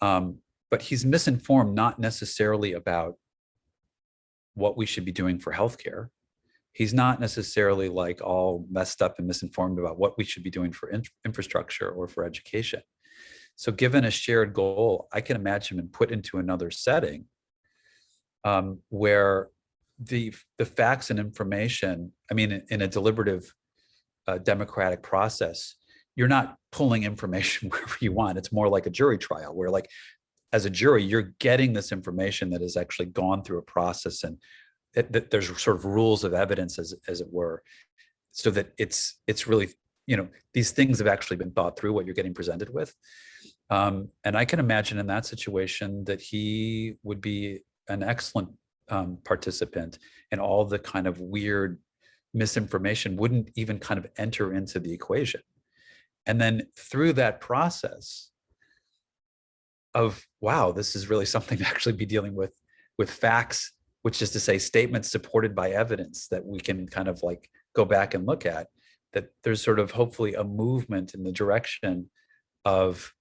But he's misinformed not necessarily about what we should be doing for healthcare. He's not necessarily like all messed up and misinformed about what we should be doing for infrastructure or for education. So given a shared goal, I can imagine him put into another setting where the facts and information, I mean, in a deliberative democratic process, you're not pulling information wherever you want. It's more like a jury trial where, like, as a jury, you're getting this information that has actually gone through a process, and there's sort of rules of evidence, as it were, so that it's really, you know, these things have actually been thought through, what you're getting presented with. And I can imagine in that situation that he would be an excellent participant, and all the kind of weird misinformation wouldn't even kind of enter into the equation. And then through that process of, wow, this is really something to actually be dealing with facts, which is to say statements supported by evidence that we can kind of like go back and look at, that there's sort of hopefully a movement in the direction of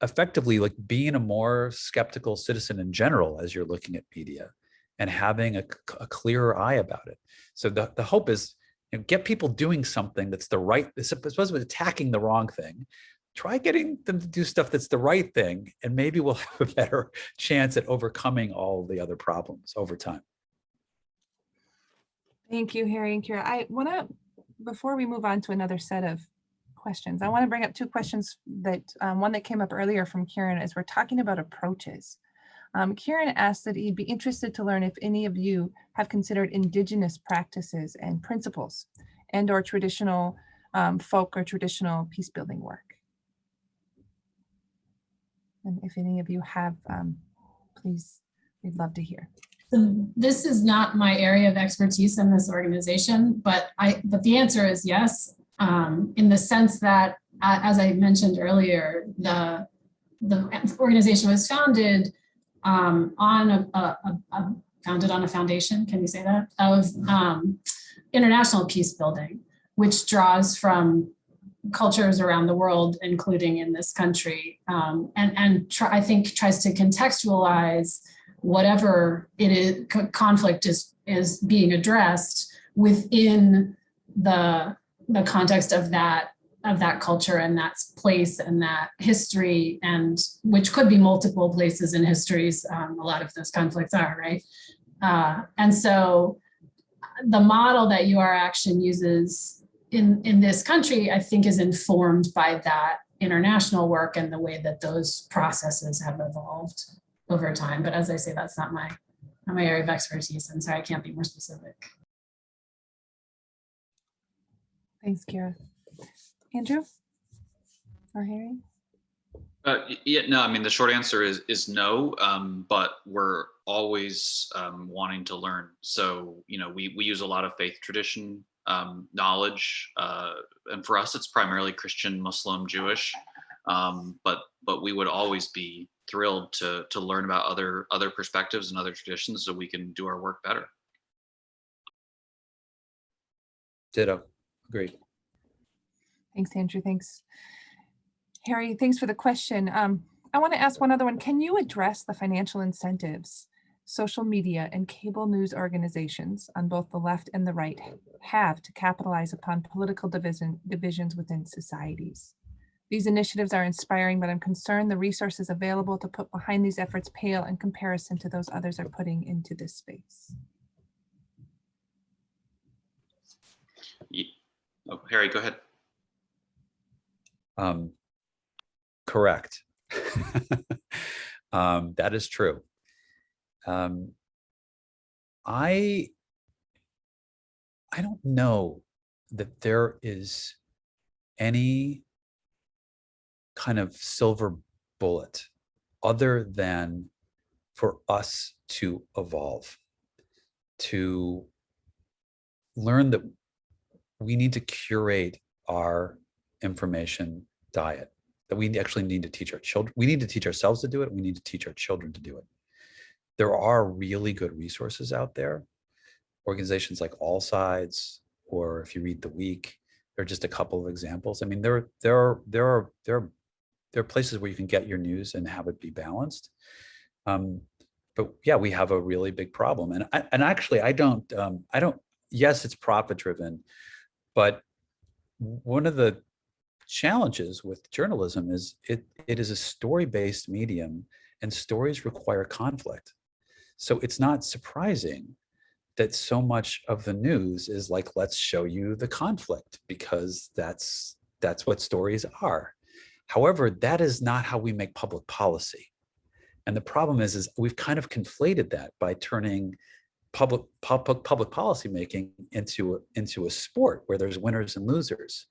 effectively like being a more skeptical citizen in general as you're looking at media, and having a clearer eye about it. So the hope is, you know, get people doing something that's the right, as opposed to attacking the wrong thing. Try getting them to do stuff that's the right thing, and maybe we'll have a better chance at overcoming all the other problems over time. Thank you, Harry and Kira. I want to, before we move on to another set of questions, I want to bring up two questions that, one that came up earlier from Kieran as we're talking about approaches. Kieran asked that he'd be interested to learn if any of you have considered indigenous practices and principles and or traditional folk or traditional peace building work. And if any of you have, please, we'd love to hear. So this is not my area of expertise in this organization, but the answer is yes, in the sense that, as I mentioned earlier, the organization was founded on a foundation, can you say that, of international peace building, which draws from cultures around the world, including in this country, I think tries to contextualize whatever it is, conflict is being addressed within the context of that that culture and that place and that history, and which could be multiple places in histories. A lot of those conflicts are, right? And so the model that UR Action uses in this country, I think, is informed by that international work and the way that those processes have evolved over time. But as I say, that's not my area of expertise. I'm sorry, I can't be more specific. Thanks, Kira. Andrew or Harry? Yeah, no, I mean, the short answer is no, but we're always wanting to learn. So, we use a lot of faith tradition knowledge, and for us, it's primarily Christian, Muslim, Jewish, but we would always be thrilled to learn about other perspectives and other traditions so we can do our work better. Ditto. Agreed. Thanks, Andrew. Thanks. Harry, thanks for the question. I want to ask one other one. Can you address the financial incentives social media and cable news organizations on both the left and the right have to capitalize upon political divisions within societies? These initiatives are inspiring, but I'm concerned the resources available to put behind these efforts pale in comparison to those others are putting into this space. Oh, Harry, go ahead. Correct. That is true. I don't know that there is any kind of silver bullet other than for us to evolve, to learn that we need to curate our information diet, that we actually need to teach our children. We need to teach ourselves to do it. We need to teach our children to do it. There are really good resources out there. Organizations like All Sides, or if you read The Week, there are just a couple of examples. I mean, there are places where you can get your news and have it be balanced. But yeah, we have a really big problem. And actually, I don't. Yes, it's profit driven, but one of the challenges with journalism is it is a story-based medium, and stories require conflict. So it's not surprising that so much of the news is like, let's show you the conflict, because that's what stories are. However, that is not how we make public policy. And the problem is we've kind of conflated that by turning public policy making into a sport where there's winners and losers.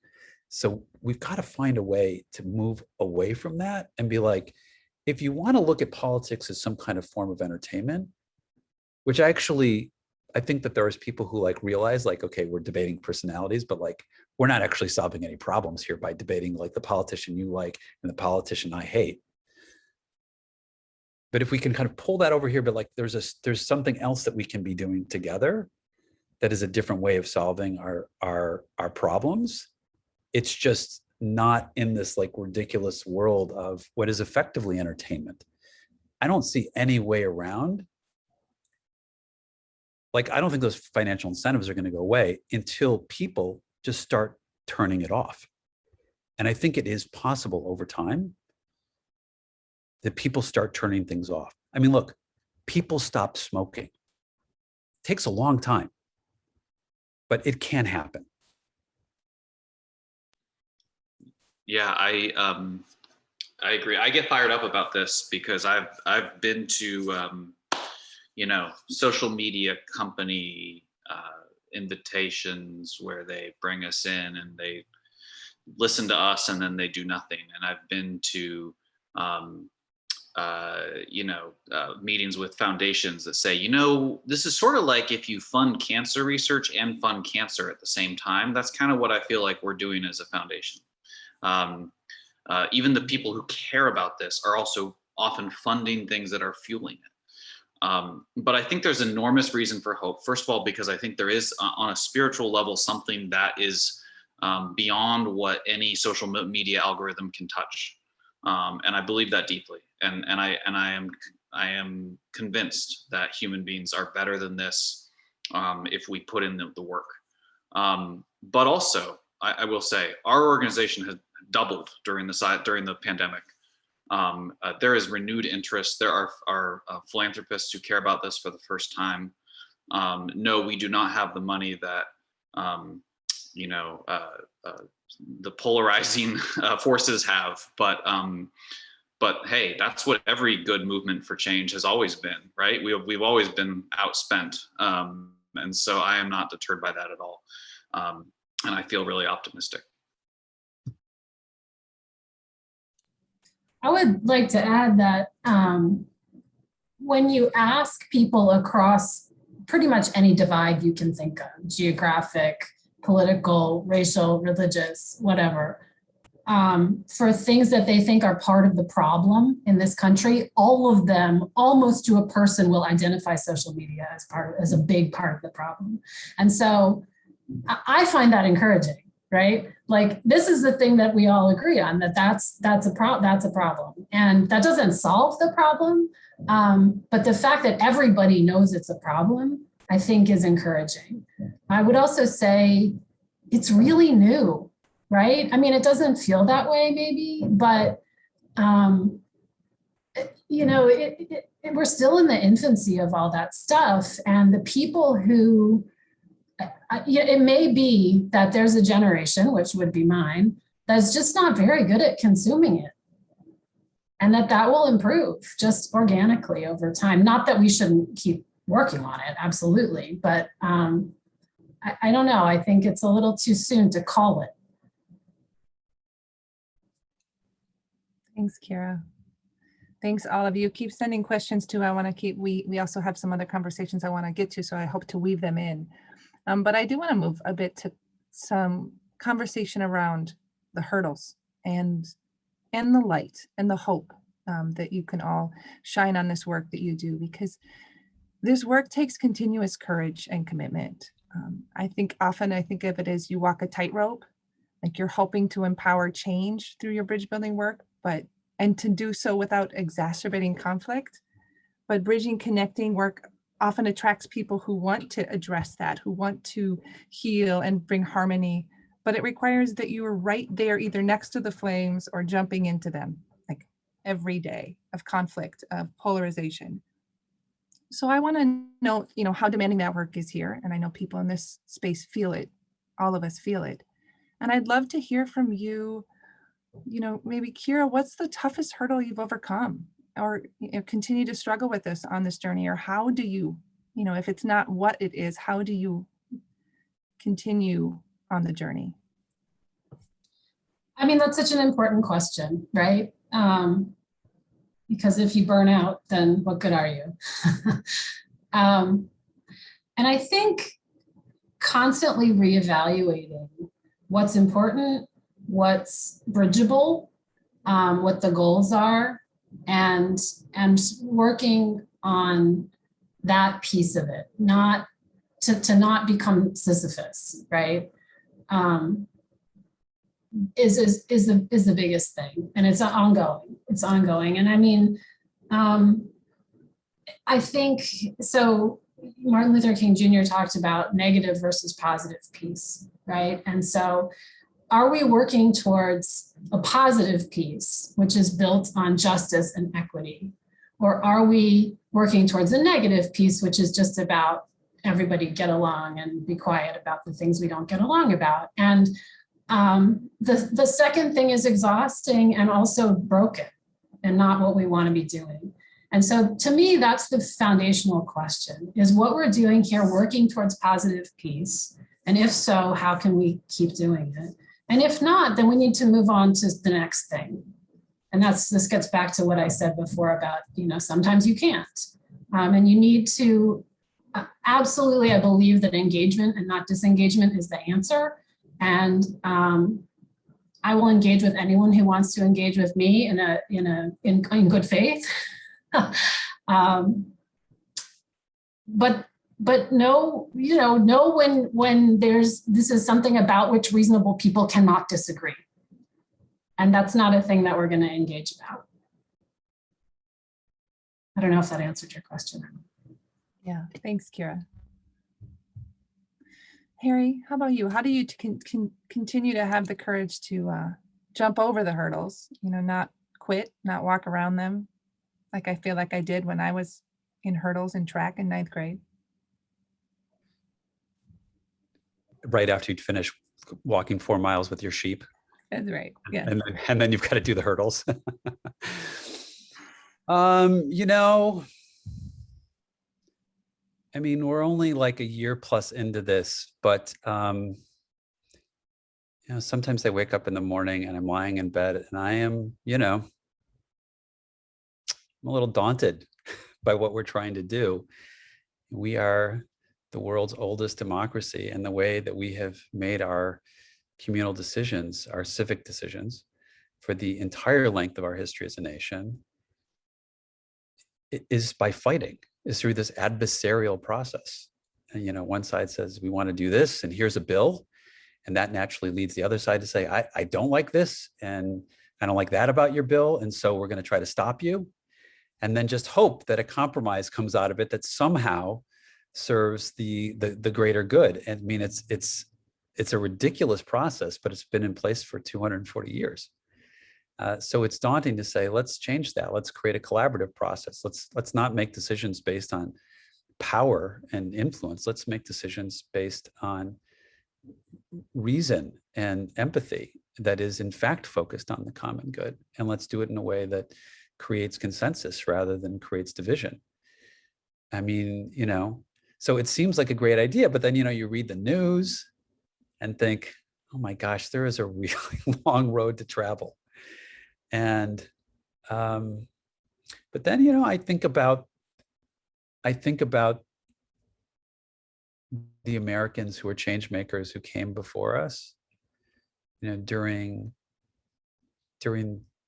So we've got to find a way to move away from that and be like, if you want to look at politics as some kind of form of entertainment, which I think that there's people who like realize like, okay, we're debating personalities, but like, we're not actually solving any problems here by debating like the politician you like and the politician I hate. But if we can kind of pull that over here, but like there's something else that we can be doing together that is a different way of solving our problems. It's just not in this like ridiculous world of what is effectively entertainment. I don't see any way around. Like, I don't think those financial incentives are going to go away until people just start turning it off. And I think it is possible over time that people start turning things off. I mean, look, people stop smoking. It takes a long time, but it can happen. Yeah, I agree. I get fired up about this because I've been to social media company invitations where they bring us in and they listen to us and then they do nothing. And I've been to meetings with foundations that say, this is sort of like if you fund cancer research and fund cancer at the same time. That's kind of what I feel like we're doing as a foundation. Even the people who care about this are also often funding things that are fueling it. But I think there's enormous reason for hope. First of all, because I think there is on a spiritual level something that is beyond what any social media algorithm can touch, and I believe that deeply. And I am convinced that human beings are better than this if we put in the work. But also, I will say our organization has doubled during the pandemic. There is renewed interest. There are philanthropists who care about this for the first time. No, we do not have the money that the polarizing forces have, but hey, that's what every good movement for change has always been, right? We've always been outspent, and so I am not deterred by that at all, and I feel really optimistic. I would like to add that when you ask people across pretty much any divide you can think of, geographic, political, racial, religious, whatever, for things that they think are part of the problem in this country, all of them, almost to a person, will identify social media as a big part of the problem. And so I find that encouraging, right? Like, this is the thing that we all agree on, that's a problem. And that doesn't solve the problem, but the fact that everybody knows it's a problem, I think, is encouraging. I would also say it's really new, right? I mean, it doesn't feel that way maybe, but we're still in the infancy of all that stuff. And the people who, it may be that there's a generation, which would be mine, that's just not very good at consuming it. And that will improve just organically over time. Not that we shouldn't keep working on it, absolutely. But I don't know, I think it's a little too soon to call it. Thanks, Kira. Thanks, all of you. Keep sending questions too. I want to keep, we also have some other conversations I want to get to, so I hope to weave them in. But I do want to move a bit to some conversation around the hurdles and the light and the hope that you can all shine on this work that you do, because this work takes continuous courage and commitment. I think of it as you walk a tightrope, like you're hoping to empower change through your bridge building work, and to do so without exacerbating conflict. But bridging, connecting work often attracts people who want to address that, who want to heal and bring harmony, but it requires that you are right there, either next to the flames or jumping into them, like every day of conflict, of polarization. So I want to know, how demanding that work is here. And I know people in this space feel it. All of us feel it. And I'd love to hear from you, maybe Kira, what's the toughest hurdle you've overcome, or continue to struggle with this on this journey? Or how do you, if it's not what it is, how do you continue on the journey? I mean, that's such an important question, right? Because if you burn out, then what good are you? And I think constantly reevaluating what's important, what's bridgeable, what the goals are, and working on that piece of it, not to not become Sisyphus, right? Is the biggest thing, and it's ongoing. It's ongoing, and I mean, I think so. Martin Luther King Jr. talked about negative versus positive peace, right? And so, are we working towards a positive peace, which is built on justice and equity, or are we working towards a negative peace, which is just about everybody get along and be quiet about the things we don't get along about? And the second thing is exhausting and also broken and not what we want to be doing. And so to me, that's the foundational question, is what we're doing here working towards positive peace? And if so, how can we keep doing it? And if not, then we need to move on to the next thing. And this gets back to what I said before about, sometimes you can't. And you need to, absolutely, I believe that engagement and not disengagement is the answer. And I will engage with anyone who wants to engage with me in good faith. But know when this is something about which reasonable people cannot disagree. And that's not a thing that we're going to engage about. I don't know if that answered your question. Yeah, thanks, Kira. Harry, how about you? How do you continue to have the courage to jump over the hurdles, not quit, not walk around them like I feel like I did when I was in hurdles in track in ninth grade? Right after you'd finish walking 4 miles with your sheep. That's right. Yeah. And then you've got to do the hurdles. You know, I mean, we're only like a year plus into this, but sometimes I wake up in the morning and I'm lying in bed and I am, I'm a little daunted by what we're trying to do. We are the world's oldest democracy, and the way that we have made our communal decisions, our civic decisions, for the entire length of our history as a nation, is by fighting, is through this adversarial process. And one side says we want to do this, and here's a bill, and that naturally leads the other side to say I don't like this, and I don't like that about your bill, and so we're going to try to stop you, and then just hope that a compromise comes out of it that somehow serves the greater good. And I mean, it's a ridiculous process, but it's been in place for 240 years. So it's daunting to say, let's change that. Let's create a collaborative process. Let's not make decisions based on power and influence. Let's make decisions based on reason and empathy that is in fact focused on the common good. And let's do it in a way that creates consensus rather than creates division. I mean, so it seems like a great idea, but then, you read the news and think, oh my gosh, there is a really long road to travel. And, but then, I think about the Americans who were change makers who came before us, during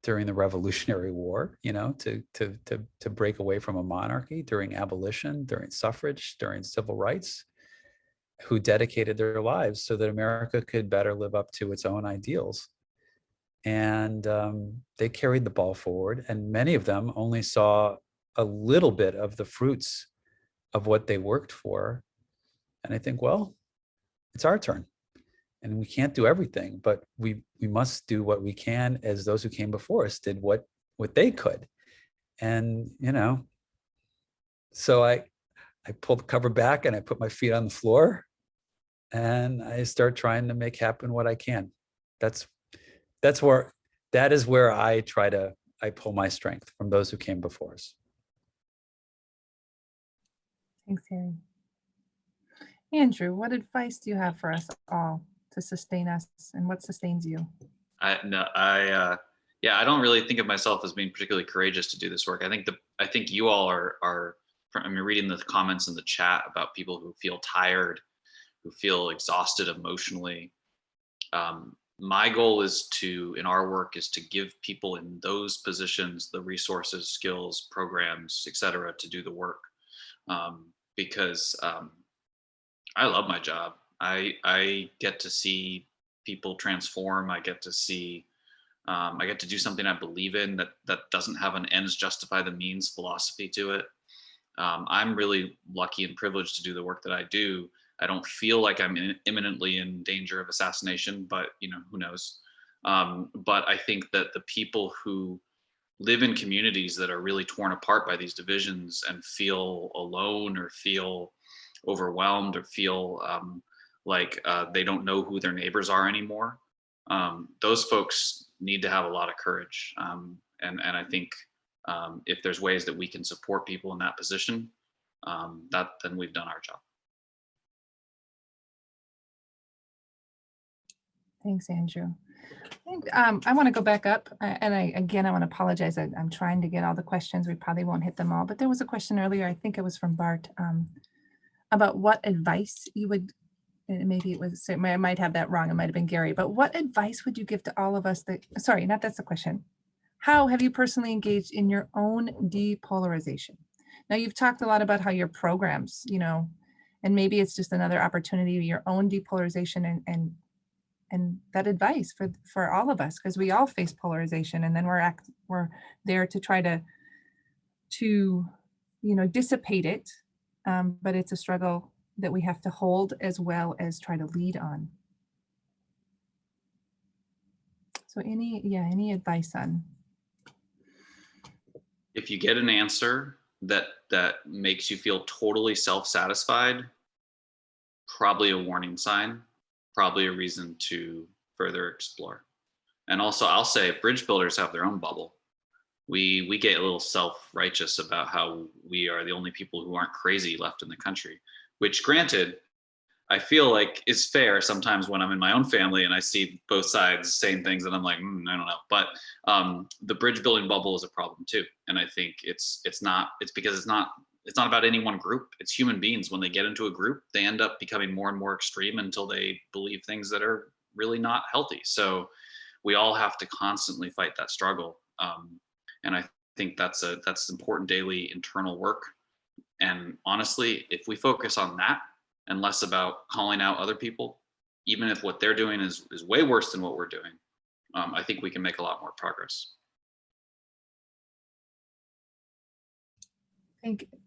the Revolutionary War, to break away from a monarchy, during abolition, during suffrage, during civil rights, who dedicated their lives so that America could better live up to its own ideals. And they carried the ball forward, and many of them only saw a little bit of the fruits of what they worked for. And I think, well, it's our turn. And we can't do everything, but we must do what we can, as those who came before us did what they could. And, so I pull the cover back and I put my feet on the floor and I start trying to make happen what I can. That is where I pull my strength from those who came before us. Thanks, Harry. Andrew, what advice do you have for us all to sustain us, and what sustains you? I don't really think of myself as being particularly courageous to do this work. I think you all are reading the comments in the chat about people who feel tired, who feel exhausted emotionally. My goal in our work is to give people in those positions the resources, skills, programs, etc., to do the work. Because I love my job. I get to see people transform. I get to do something I believe in that doesn't have an ends justify the means philosophy to it. I'm really lucky and privileged to do the work that I do. I don't feel like I'm imminently in danger of assassination, but who knows? But I think that the people who live in communities that are really torn apart by these divisions and feel alone or feel overwhelmed or feel like they don't know who their neighbors are anymore, those folks need to have a lot of courage. And I think if there's ways that we can support people in that position, then we've done our job. Thanks, Andrew. I want to go back up, and I want to apologize. I'm trying to get all the questions. We probably won't hit them all, but there was a question earlier, I think it was from Bart, about what advice you would, maybe I might have that wrong, it might have been Gary, but what advice would you give to all of us that's the question. How have you personally engaged in your own depolarization? Now, you've talked a lot about how your programs, and maybe it's just another opportunity, your own depolarization and that advice for all of us, because we all face polarization, and then we're there to try to dissipate it, but it's a struggle that we have to hold as well as try to lead on. So any advice on? If you get an answer that makes you feel totally self-satisfied, probably a warning sign, probably a reason to further explore. And also, I'll say bridge builders have their own bubble. We get a little self-righteous about how we are the only people who aren't crazy left in the country, which granted, I feel like is fair sometimes when I'm in my own family and I see both sides saying things and I'm like, I don't know. But the bridge building bubble is a problem too. And I think it's because it's not about any one group. It's human beings. When they get into a group, they end up becoming more and more extreme until they believe things that are really not healthy. So we all have to constantly fight that struggle. And I think that's important daily internal work. And honestly, if we focus on that and less about calling out other people, even if what they're doing is way worse than what we're doing, I think we can make a lot more progress.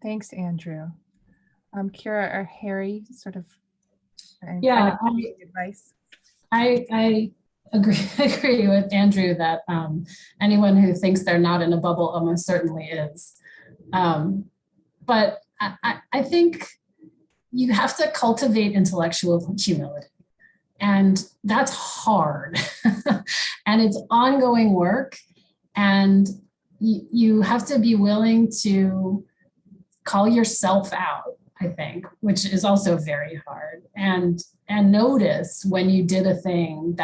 Thanks, Andrew. Kira or Harry, sort of Yeah, advice. I agree with Andrew that anyone who thinks they're not in a bubble almost certainly is. But I think you have to cultivate intellectual humility. And that's hard. And it's ongoing work. And you have to be willing to call yourself out, I think, which is also very hard. And notice when you did a thing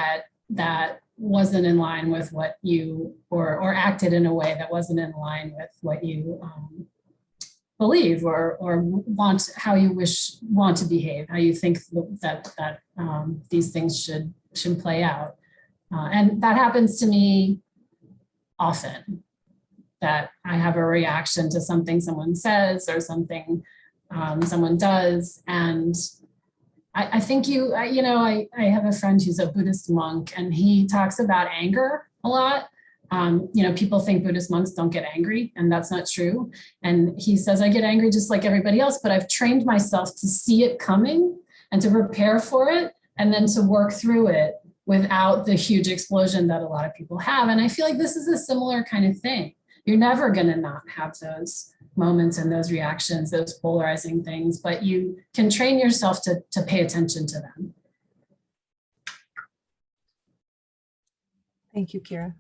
that wasn't in line with what you, or acted in a way that wasn't in line with what you believe or want, how you want to behave, how you think that these things should play out. And that happens to me often, that I have a reaction to something someone says or something someone does. And I think I have a friend who's a Buddhist monk, and he talks about anger a lot. People think Buddhist monks don't get angry, and that's not true. And he says, I get angry just like everybody else, but I've trained myself to see it coming and to prepare for it, and then to work through it without the huge explosion that a lot of people have. And I feel like this is a similar kind of thing. You're never going to not have those moments and those reactions, those polarizing things, but you can train yourself to pay attention to them. Thank you, Kira.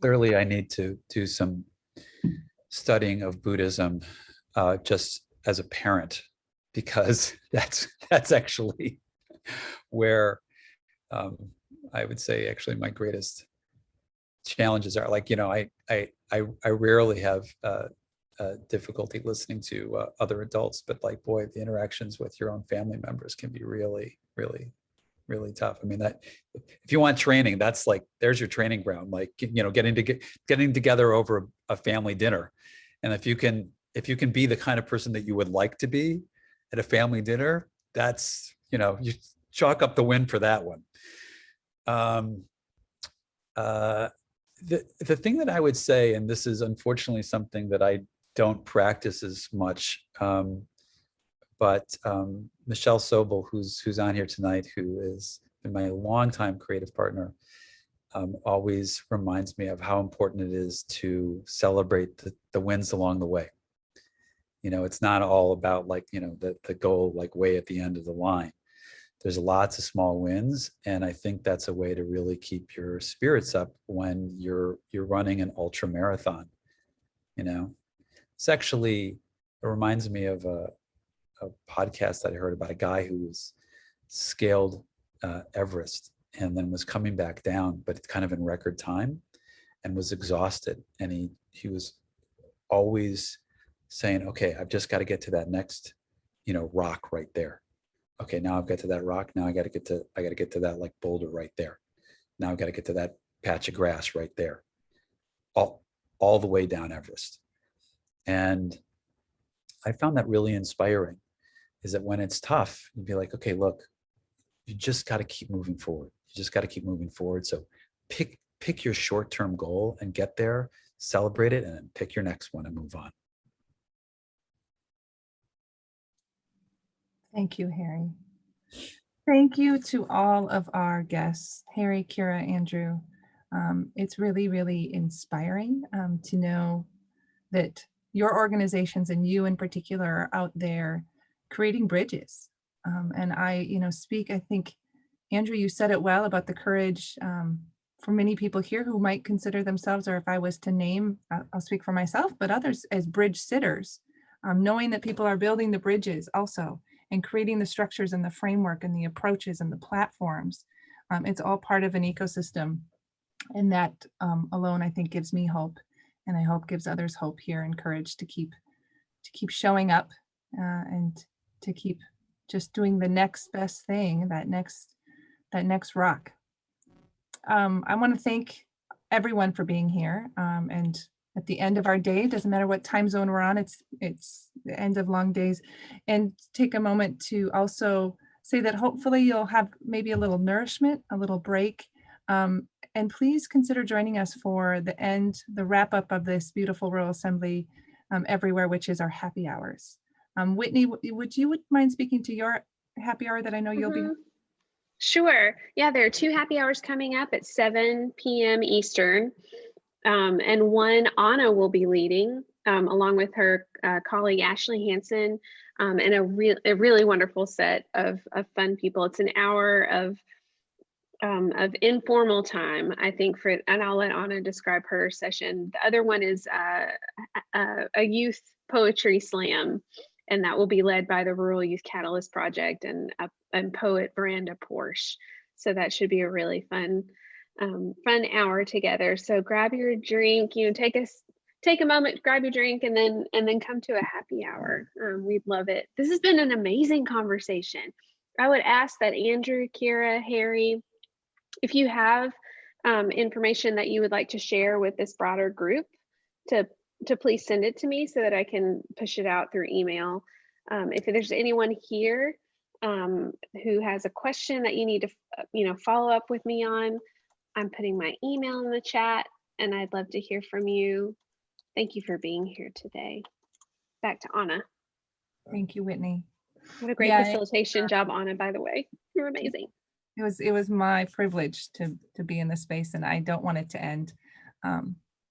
Clearly, I need to do some studying of Buddhism just as a parent, because that's actually where I would say actually my greatest challenges are. Like, I rarely have difficulty listening to other adults, but like, boy, the interactions with your own family members can be really, really, really tough. I mean, that if you want training, that's like, there's your training ground, like, getting together over a family dinner. And if you can be the kind of person that you would like to be at a family dinner, that's, you chalk up the win for that one. The thing that I would say, and this is unfortunately something that I don't practice as much, but Michelle Sobel, who's on here tonight, who is my longtime creative partner, always reminds me of how important it is to celebrate the wins along the way. It's not all about like, the goal like way at the end of the line. There's lots of small wins, and I think that's a way to really keep your spirits up when you're running an ultra marathon. It's actually, it reminds me of a podcast that I heard about a guy who was scaled Everest and then was coming back down, but kind of in record time, and was exhausted. And he was always saying, okay, I've just got to get to that next, rock right there. Okay, now I've got to that rock. Now I got to get to that like boulder right there. Now I've got to get to that patch of grass right there. All the way down Everest. And I found that really inspiring, is that when it's tough, you'd be like, okay, look, you just got to keep moving forward. You just got to keep moving forward. So pick your short-term goal and get there, celebrate it, and then pick your next one and move on. Thank you, Harry. Thank you to all of our guests, Harry, Kira, Andrew. It's really, really inspiring to know that your organizations and you in particular are out there creating bridges. And I, speak, I think, Andrew, you said it well about the courage for many people here who might consider themselves, or if I was to name, I'll speak for myself, but others as bridge sitters, knowing that people are building the bridges also and creating the structures and the framework and the approaches and the platforms. It's all part of an ecosystem. And that alone, I think, gives me hope. And I hope gives others hope here and courage to keep showing up and to keep just doing the next best thing, that next rock. I want to thank everyone for being here. And at the end of our day, doesn't matter what time zone we're on, it's the end of long days, and take a moment to also say that hopefully you'll have maybe a little nourishment, a little break. And please consider joining us for the wrap up of this beautiful Rural Assembly Everywhere, which is our happy hours. Whitney, would you mind speaking to your happy hour that I know you'll be? Sure. Yeah, there are 2 happy hours coming up at 7 p.m. Eastern. And one Anna will be leading along with her colleague Ashley Hansen, and a really wonderful set of fun people. It's an hour of informal time, I think, and I'll let Anna describe her session. The other one is a youth poetry slam, and that will be led by the Rural Youth Catalyst Project and poet Miranda Porsche. So that should be a really fun hour together. So grab your drink, take a moment, grab your drink, and then come to a happy hour. We'd love it. This has been an amazing conversation. I would ask that Andrew, Kira, Harry, if you have information that you would like to share with this broader group, to please send it to me so that I can push it out through email. If there's anyone here who has a question that you need to follow up with me on, I'm putting my email in the chat, and I'd love to hear from you. Thank you for being here today. Back to Anna. Thank you, Whitney. What a great facilitation job, Anna, by the way. You're amazing. It was my privilege to be in this space, and I don't want it to end.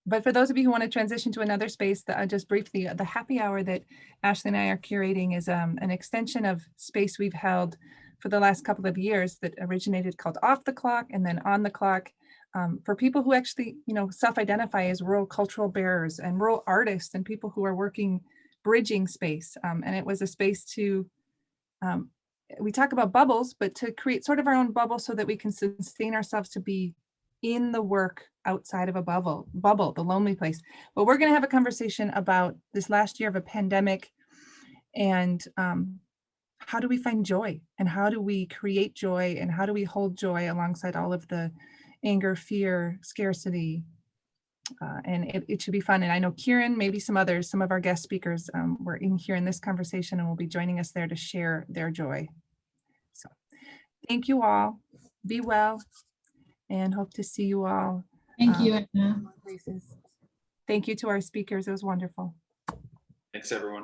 But for those of you who want to transition to another space, just briefly, the happy hour that Ashley and I are curating is an extension of space we've held for the last couple of years that originated called Off the Clock and then On the Clock, for people who actually, self-identify as rural cultural bearers and rural artists and people who are working bridging space. And it was a space to, we talk about bubbles, but to create sort of our own bubble so that we can sustain ourselves to be in the work outside of a bubble, the lonely place. But we're going to have a conversation about this last year of a pandemic and how do we find joy, and how do we create joy, and how do we hold joy alongside all of the anger, fear, scarcity, and it should be fun. And I know Kieran, maybe some others, some of our guest speakers were in here in this conversation and will be joining us there to share their joy. So thank you all. Be well, and hope to see you all. Thank you, Anna. Thank you to our speakers. It was wonderful. Thanks, everyone.